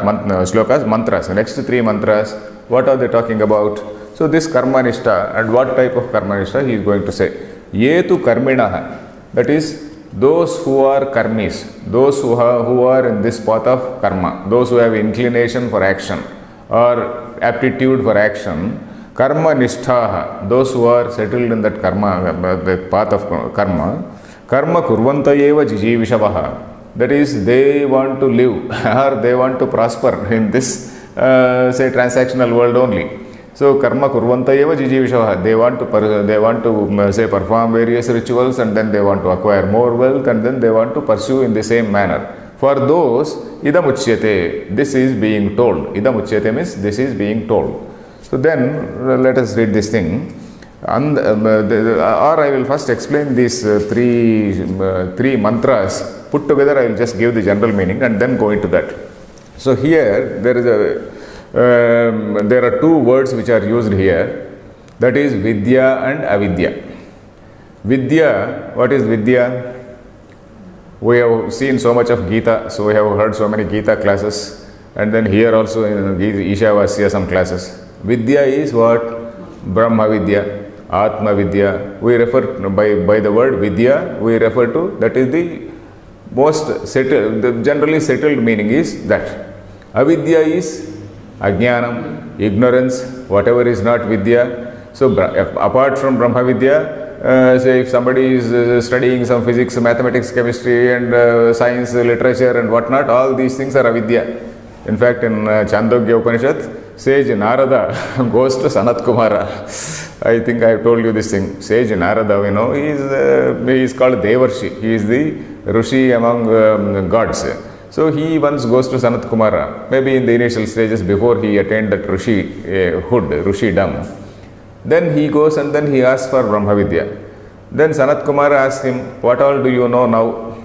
Speaker 1: shlokas, mantras, the next three mantras, what are they talking about? So this karma nishta, and what type of karma nishta he is going to say. Yetu karminaha, that is, those who are karmis, those who are in this path of karma, those who have inclination for action or aptitude for action, karma nishthaha, those who are settled in that karma, the path of karma, Karma kurvanta eva jijivishavaha. That is, they want to live or they want to prosper in this, say, transactional world only. So, karma kurvanta eva jijivishavaha. They want to say, perform various rituals, and then they want to acquire more wealth, and then they want to pursue in the same manner. For those, idam uchyate, this is being told. Idam uchyate means this is being told. So then, let us read this thing. Or I will first explain these three mantras. Put together, I will just give the general meaning and then go into that. So here, there are two words which are used here. That is Vidya and Avidya. Vidya, what is Vidya? We have seen so much of Gita, so we have heard so many Gita classes, and then here also in Isha was here some classes. Vidya is what? Brahma Vidya, Atma Vidya. We refer by the word Vidya, we refer to, that is the most settled, the generally settled meaning is that. Avidya is Ajnanam, ignorance, whatever is not Vidya. So apart from Brahma Vidya, say if somebody is studying some physics, mathematics, chemistry and science, literature and whatnot, all these things are avidya. In fact, in Chandogya Upanishad, sage Narada goes to Sanat Kumara. I think I have told you this thing. Sage Narada, he is called Devarshi. He is the Rishi among gods. So he once goes to Sanat Kumara, maybe in the initial stages before he attained that Rishi hood, Rishidom. Then he goes and then he asks for Brahma Vidya. Then Sanat Kumara asks him, what all do you know now?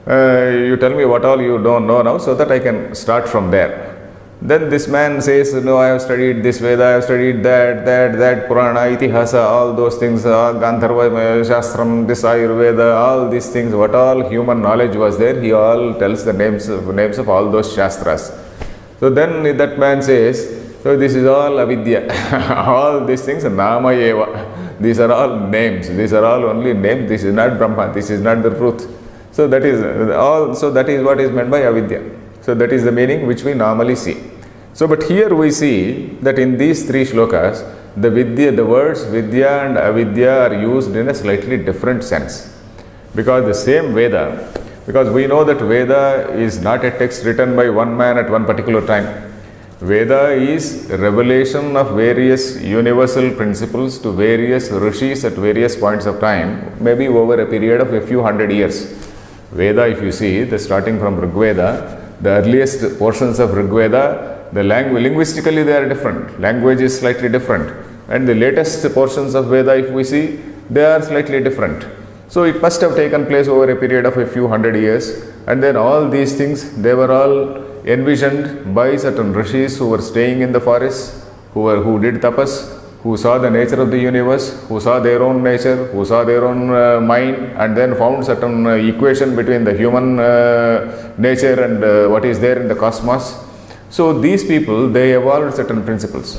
Speaker 1: You tell me what all you don't know now so that I can start from there. Then this man says, no, I have studied this Veda, I have studied that, Purana, Itihasa, all those things, Gandharva Shastram, this Ayurveda, all these things, what all human knowledge was there, he all tells the names of all those Shastras. So then that man says, so this is all avidya, all these things, nama eva, these are all names, these are all only names, this is not Brahma, this is not the truth. So that is what is meant by avidya. So that is the meaning which we normally see. So but here we see that in these three shlokas, the words Vidya and Avidya are used in a slightly different sense. Because the same Veda, because we know that Veda is not a text written by one man at one particular time. Veda is revelation of various universal principles to various rishis at various points of time, maybe over a period of a few hundred years. Veda, if you see, starting from Rig Veda, the earliest portions of Rig Veda, linguistically they are different. Language is slightly different. And the latest portions of Veda, if we see, they are slightly different. So it must have taken place over a period of a few hundred years. And then all these things, they were all envisioned by certain rishis who were staying in the forests, who did tapas, who saw the nature of the universe, who saw their own nature, who saw their own mind, and then found certain equation between the human nature and what is there in the cosmos. So these people, they evolved certain principles.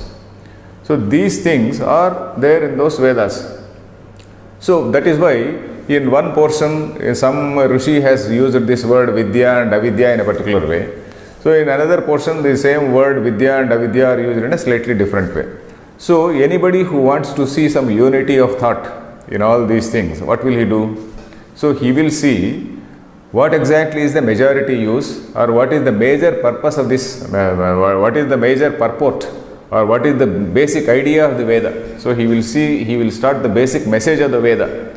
Speaker 1: So these things are there in those Vedas. So that is why in one portion, some Rishi has used this word Vidya and Avidya in a particular way. So in another portion, the same word Vidya and Avidya are used in a slightly different way. So anybody who wants to see some unity of thought in all these things, what will he do? So he will see what exactly is the majority use, or what is the major purpose of this, what is the major purport, or what is the basic idea of the Veda. So he will start the basic message of the Veda.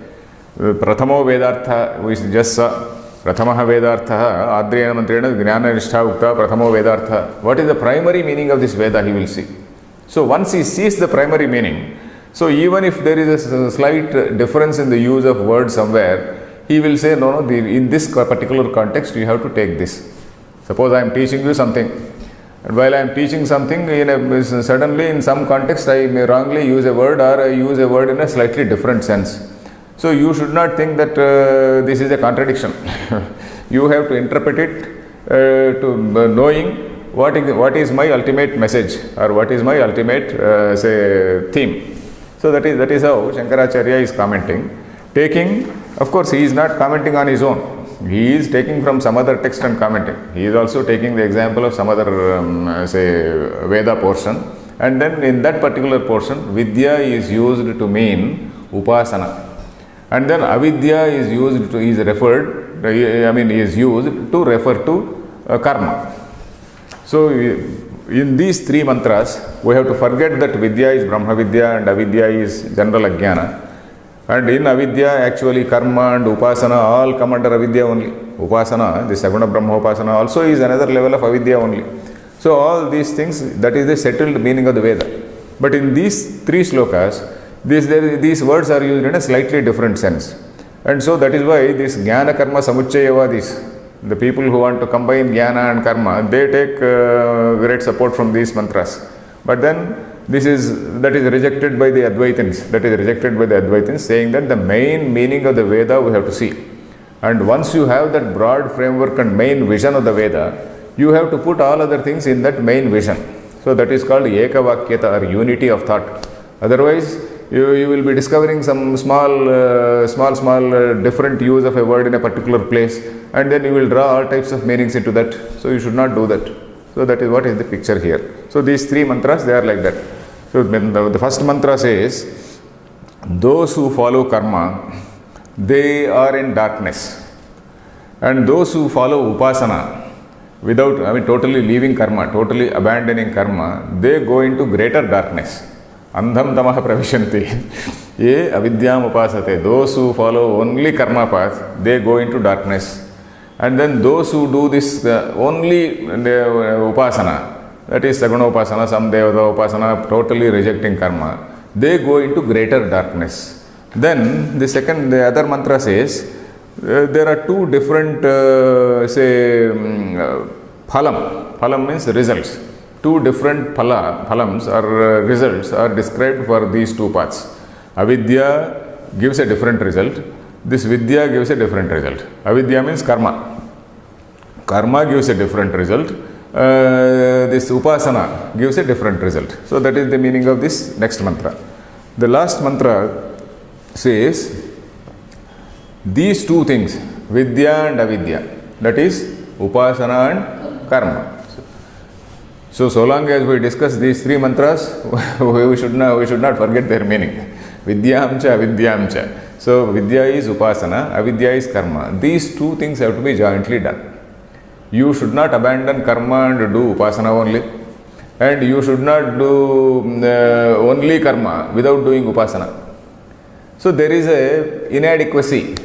Speaker 1: Prathamo Vedartha, we just saw, Prathamaha Vedartha, Adriyana Mantrena, Jnana Nishtha Ukta, Prathamo Vedartha. What is the primary meaning of this Veda, he will see. So once he sees the primary meaning, so even if there is a slight difference in the use of words somewhere, he will say, no, in this particular context, you have to take this. Suppose I am teaching you something, and while I am teaching something, suddenly in some context, I may wrongly use a word, or I use a word in a slightly different sense. So you should not think that this is a contradiction. You have to interpret it to knowing what is my ultimate message, or what is my ultimate theme. So that is how Shankaracharya is commenting. Taking, of course, he is not commenting on his own. He is taking from some other text and commenting. He is also taking the example of some other, Veda portion. And then in that particular portion, Vidya is used to mean Upasana. And then avidya is used to, is referred, is used to refer to karma. So in these three mantras, we have to forget that vidya is Brahma Vidya and avidya is general ajnana. And in avidya, actually karma and upasana all come under avidya only. Upasana, the Saguna Brahma Upasana also is another level of avidya only. So all these things, that is the settled meaning of the Veda. But in these three slokas, these words are used in a slightly different sense. And so that is why this Jnana Karma Samuchchayavadis, the people who want to combine Jnana and Karma, they take great support from these mantras. But then that is rejected by the Advaitins, saying that the main meaning of the Veda we have to see. And once you have that broad framework and main vision of the Veda, you have to put all other things in that main vision. So that is called Ekavakyata, or unity of thought. Otherwise, you will be discovering some small different use of a word in a particular place, and then you will draw all types of meanings into that. So you should not do that. So that is what is the picture here. So these three mantras, they are like that. So the first mantra says, those who follow karma, they are in darkness. And those who follow upasana, totally leaving karma, totally abandoning karma, they go into greater darkness. Andham tamaha pravishanti. Ye avidyam upasate. Those who follow only karma path, they go into darkness. And then those who do this only upasana, that is Saguna Upasana, Samdevata Upasana, totally rejecting karma, they go into greater darkness. Then the other mantra says, there are two different, phalam. Phalam means results. Two different phalams or results are described for these two paths. Avidya gives a different result. This vidya gives a different result. Avidya means karma. Karma gives a different result. This upasana gives a different result. So that is the meaning of this next mantra. The last mantra says, these two things, vidya and avidya, that is upasana and karma. So long as we discuss these three mantras, we should not forget their meaning. Vidyamcha, avidyamcha. So vidya is upasana, avidya is karma. These two things have to be jointly done. You should not abandon karma and do upasana only. And you should not do only karma without doing upasana. So there is a inadequacy.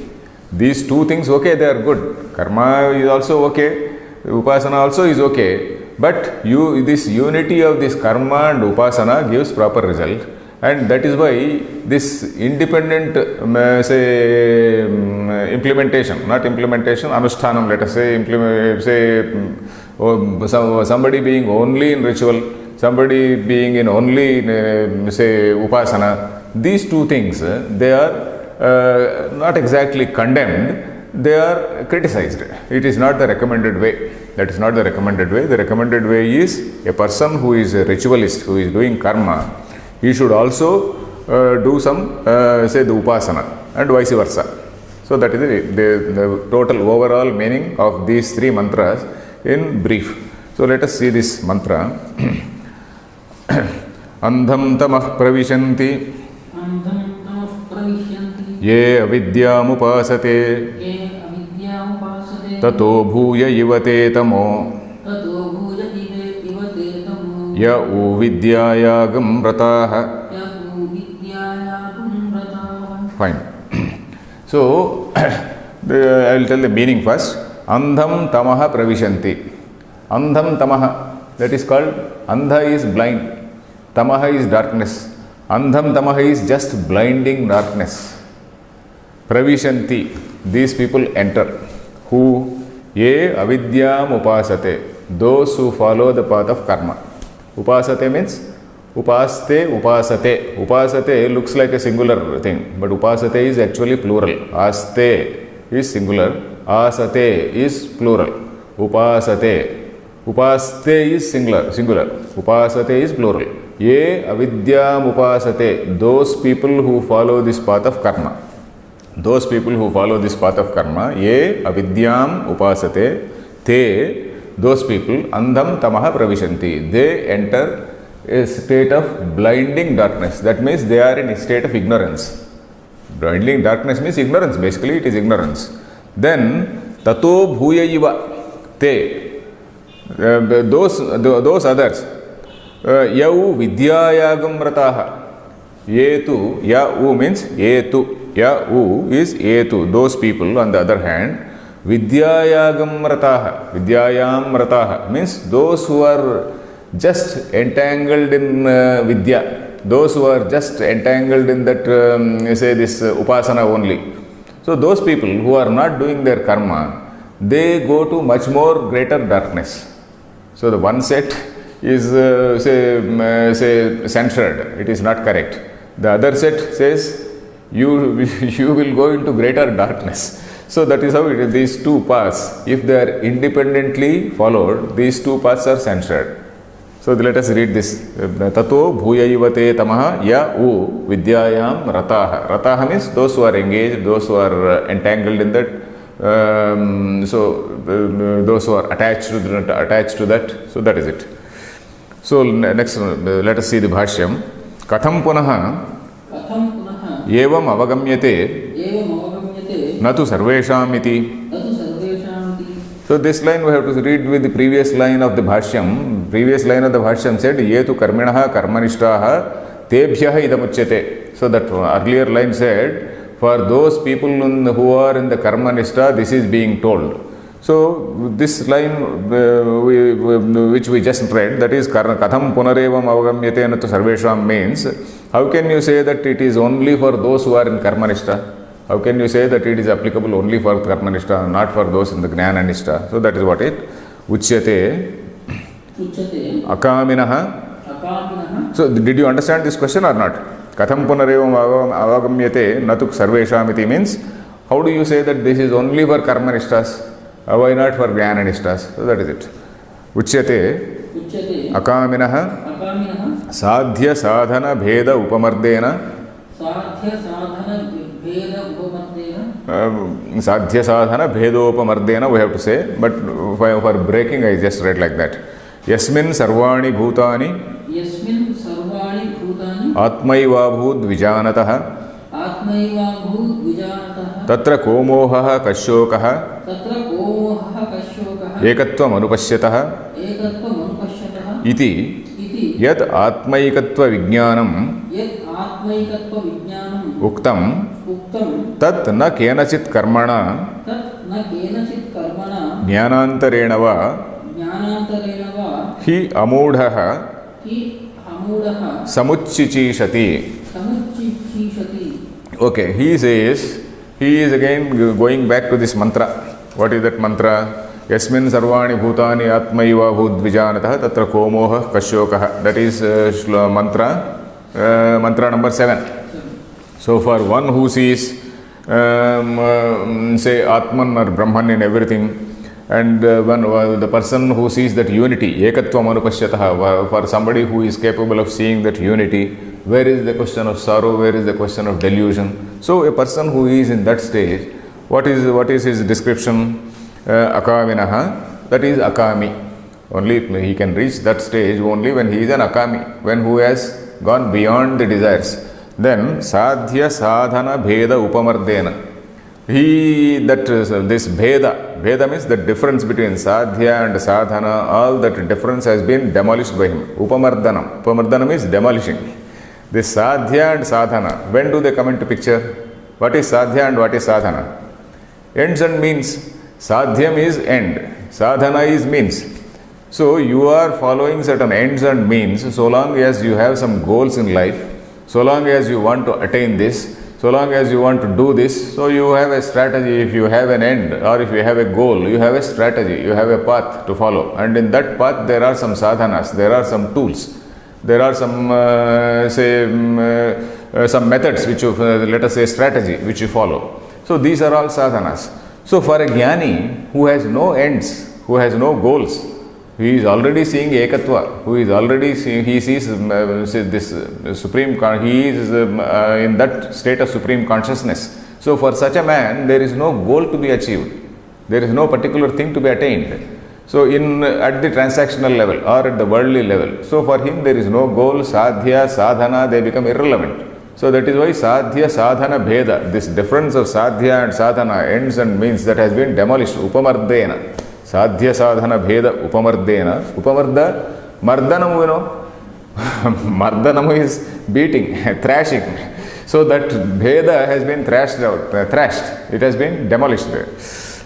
Speaker 1: These two things, okay, they are good. Karma is also okay. Upasana also is okay. But this unity of this karma and upasana gives proper result. And that is why this independent, implementation, anushthanam, let us say, somebody being only in ritual, somebody being in only, upasana, these two things, they are not exactly condemned, they are criticized. It is not the recommended way. That is not the recommended way. The recommended way is a person who is a ritualist, who is doing karma, he should also do some, the upasana, and vice versa. So that is the total overall meaning of these three mantras in brief. So let us see this mantra. Andham tamah pravishanti ye avidyamupasate tato bhuya ivate tamo ya uvidyayagam vrataha. Fine. So I will tell the meaning first. Andham tamaha pravishanti. Andham tamaha, that is called, andha is blind, tamaha is darkness. Andham tamaha is just blinding darkness. Pravishanti, these people enter. Who? Ye avidyam upasate, those who follow the path of karma. Upasate means upaste, upasate. Upasate looks like a singular thing, but upasate is actually plural. Aste is singular, asate is plural. Upasate. Upaste is singular. Upasate is plural. Ye avidyam upasate, those people who follow this path of karma. Those people who follow this path of karma, ye avidyam upasate, te, those people, andham tamaha pravishanti, they enter a state of blinding darkness. That means they are in a state of ignorance. Blinding darkness means ignorance. Basically, it is ignorance. Then, tato bhuyaiva te. Those others. Yau vidyayagam rataha. Yetu, ya-u means yetu. Ya-u is yetu. Those people, on the other hand, vidyayagam rataha. Vidyayam rataha means those who are just entangled in vidya. Those who are just entangled in that, say this upasana only. So those people who are not doing their karma, they go to much more greater darkness. So the one set is say censored. It is not correct. The other set says you will go into greater darkness. So that is how these two paths, if they are independently followed, these two paths are censored. So let us read this. Tato bhuyaivate tamaha ya u vidyayam rataha. Rataha means those who are engaged, those who are entangled in that. Those who are attached to that. So that is it. So next, let us see the bhashyam. Katham punaha evam avagamyate natu sarvesham iti. So this line we have to read with the previous line of the bhashyam. Previous line of the bhashyam said, Yetu karminaha karmanishtaha tebhyaha idamuchyate. So that earlier line said, for those people who are in the karmanishta, this is being told. So this line which we just read, that is katham punarevam avagamyate natu sarvesham means, how can you say that it is only for those who are in karmanishta? How can you say that it is applicable only for karmanishta, not for those in the jnananishta? So that is what it uchyate akaminaha. So did you understand this question or not? Katham punarevam avagamyate natuk sarvesham iti means, how do you say that this is only for karmanishtas? Why not for jnananishtas? So that is it. Uchyate akaminaha sadhya sadhana bheda upamardena. Sadhya sadhana bhedopamardena we have to say, but for breaking I just read like that. Yasmin sarvani bhutani atmaivabhut vijanataha tatra komohaha kashyokaha ekatvam anupashyataha iti yat atmaikatva vijnanam uktam tat na kenachit karmana jnanantarena va hi amudhaha samucchichishati. Okay, he says, he is again going back to this mantra. What is that mantra? Yasmin sarvani bhutani atmaiva bhudvijanatah tatra komoha kashyokaha. That is mantra number 7. So for one who sees, say Atman or Brahman in everything, and the person who sees that unity, ekatvam anupashyataha, for somebody who is capable of seeing that unity, where is the question of sorrow, where is the question of delusion? So a person who is in that stage, what is his description? Akaminaha, that is akami. Only he can reach that stage only when he is an akami, when who has gone beyond the desires. Then sadhya sadhana bheda upamardena. This bheda means the difference between sadhya and sadhana, all that difference has been demolished by him. Upamardana means demolishing. This sadhya and sadhana, when do they come into picture? What is sadhya and what is sadhana? Ends and means. Sadhyam is end, sadhana is means. So you are following certain ends and means so long as you have some goals in life, so long as you want to attain this, so long as you want to do this. So you have a strategy. If you have an end or if you have a goal, you have a strategy, you have a path to follow. And in that path there are some sadhanas, there are some tools, there are some some methods which you, let us say strategy which you follow. So these are all sadhanas. So for a jnani who has no ends, who has no goals, he is already seeing ekatva, who is already seeing, he sees this supreme, he is in that state of supreme consciousness. So for such a man, there is no goal to be achieved. There is no particular thing to be attained. So at the transactional level or at the worldly level. So for him, there is no goal, sadhya, sadhana, they become irrelevant. So that is why sadhya sadhana bheda, this difference of sadhya and sadhana, ends and means, that has been demolished. Upamardena. Sadhya sadhana bheda upamardena. Upamarda, mardanamu, you know. Mardanamu is beating, thrashing. So that bheda has been thrashed out, thrashed. It has been demolished there.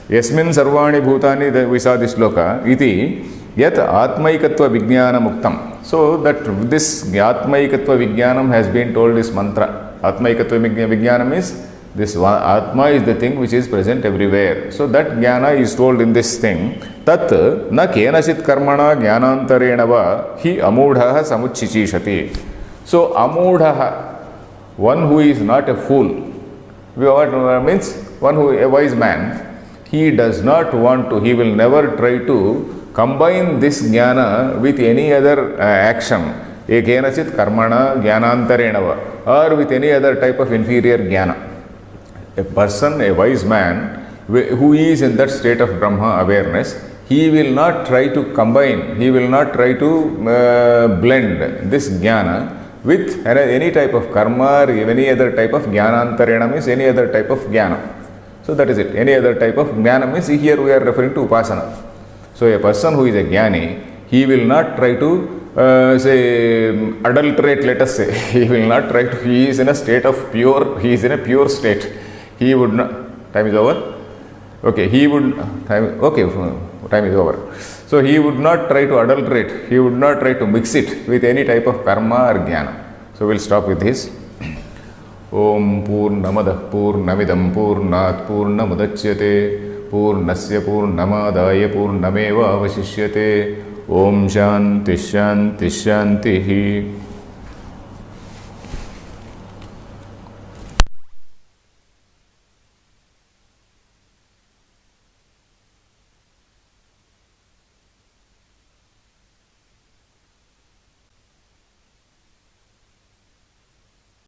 Speaker 1: Yasmin sarvani bhutani, we saw this loka, iti yat atmaikatva vijnana muktam. So that this atmaikatva vijnanam has been told, this mantra. Atmaikatva vijnanam is, this atma is the thing which is present everywhere. So that jnana is told in this thing. Tat na kenasit karmana jnanantarena va hi amudhaha samuchchichishati. So amudhaha, one who is not a fool, what means one who, a wise man, he does not want to, he will never try to combine this jnana with any other action, ekenachit karmana jnanantarenava, or with any other type of inferior jnana. A person, a wise man, who is in that state of Brahma awareness, he will not try to combine, he will not try to blend this jnana with any type of karma or any other type of jnanantarena, means any other type of jnana. So that is it. Any other type of jnana means, here we are referring to upasana. So a person who is a jnani, he will not try to say adulterate, let us say. He will not try to, he is in a state of pure, he is in a pure state. He would not, time is over? Okay, he would, time is over. So he would not try to adulterate, he would not try to mix it with any type of karma or jnana. So we'll stop with this. Om Purnamadah Purnamidam Purnat Purnamudachyate Purnasya Purnamadaya Purnameva Vasishyate. Om Shanti Shanti Shantihi.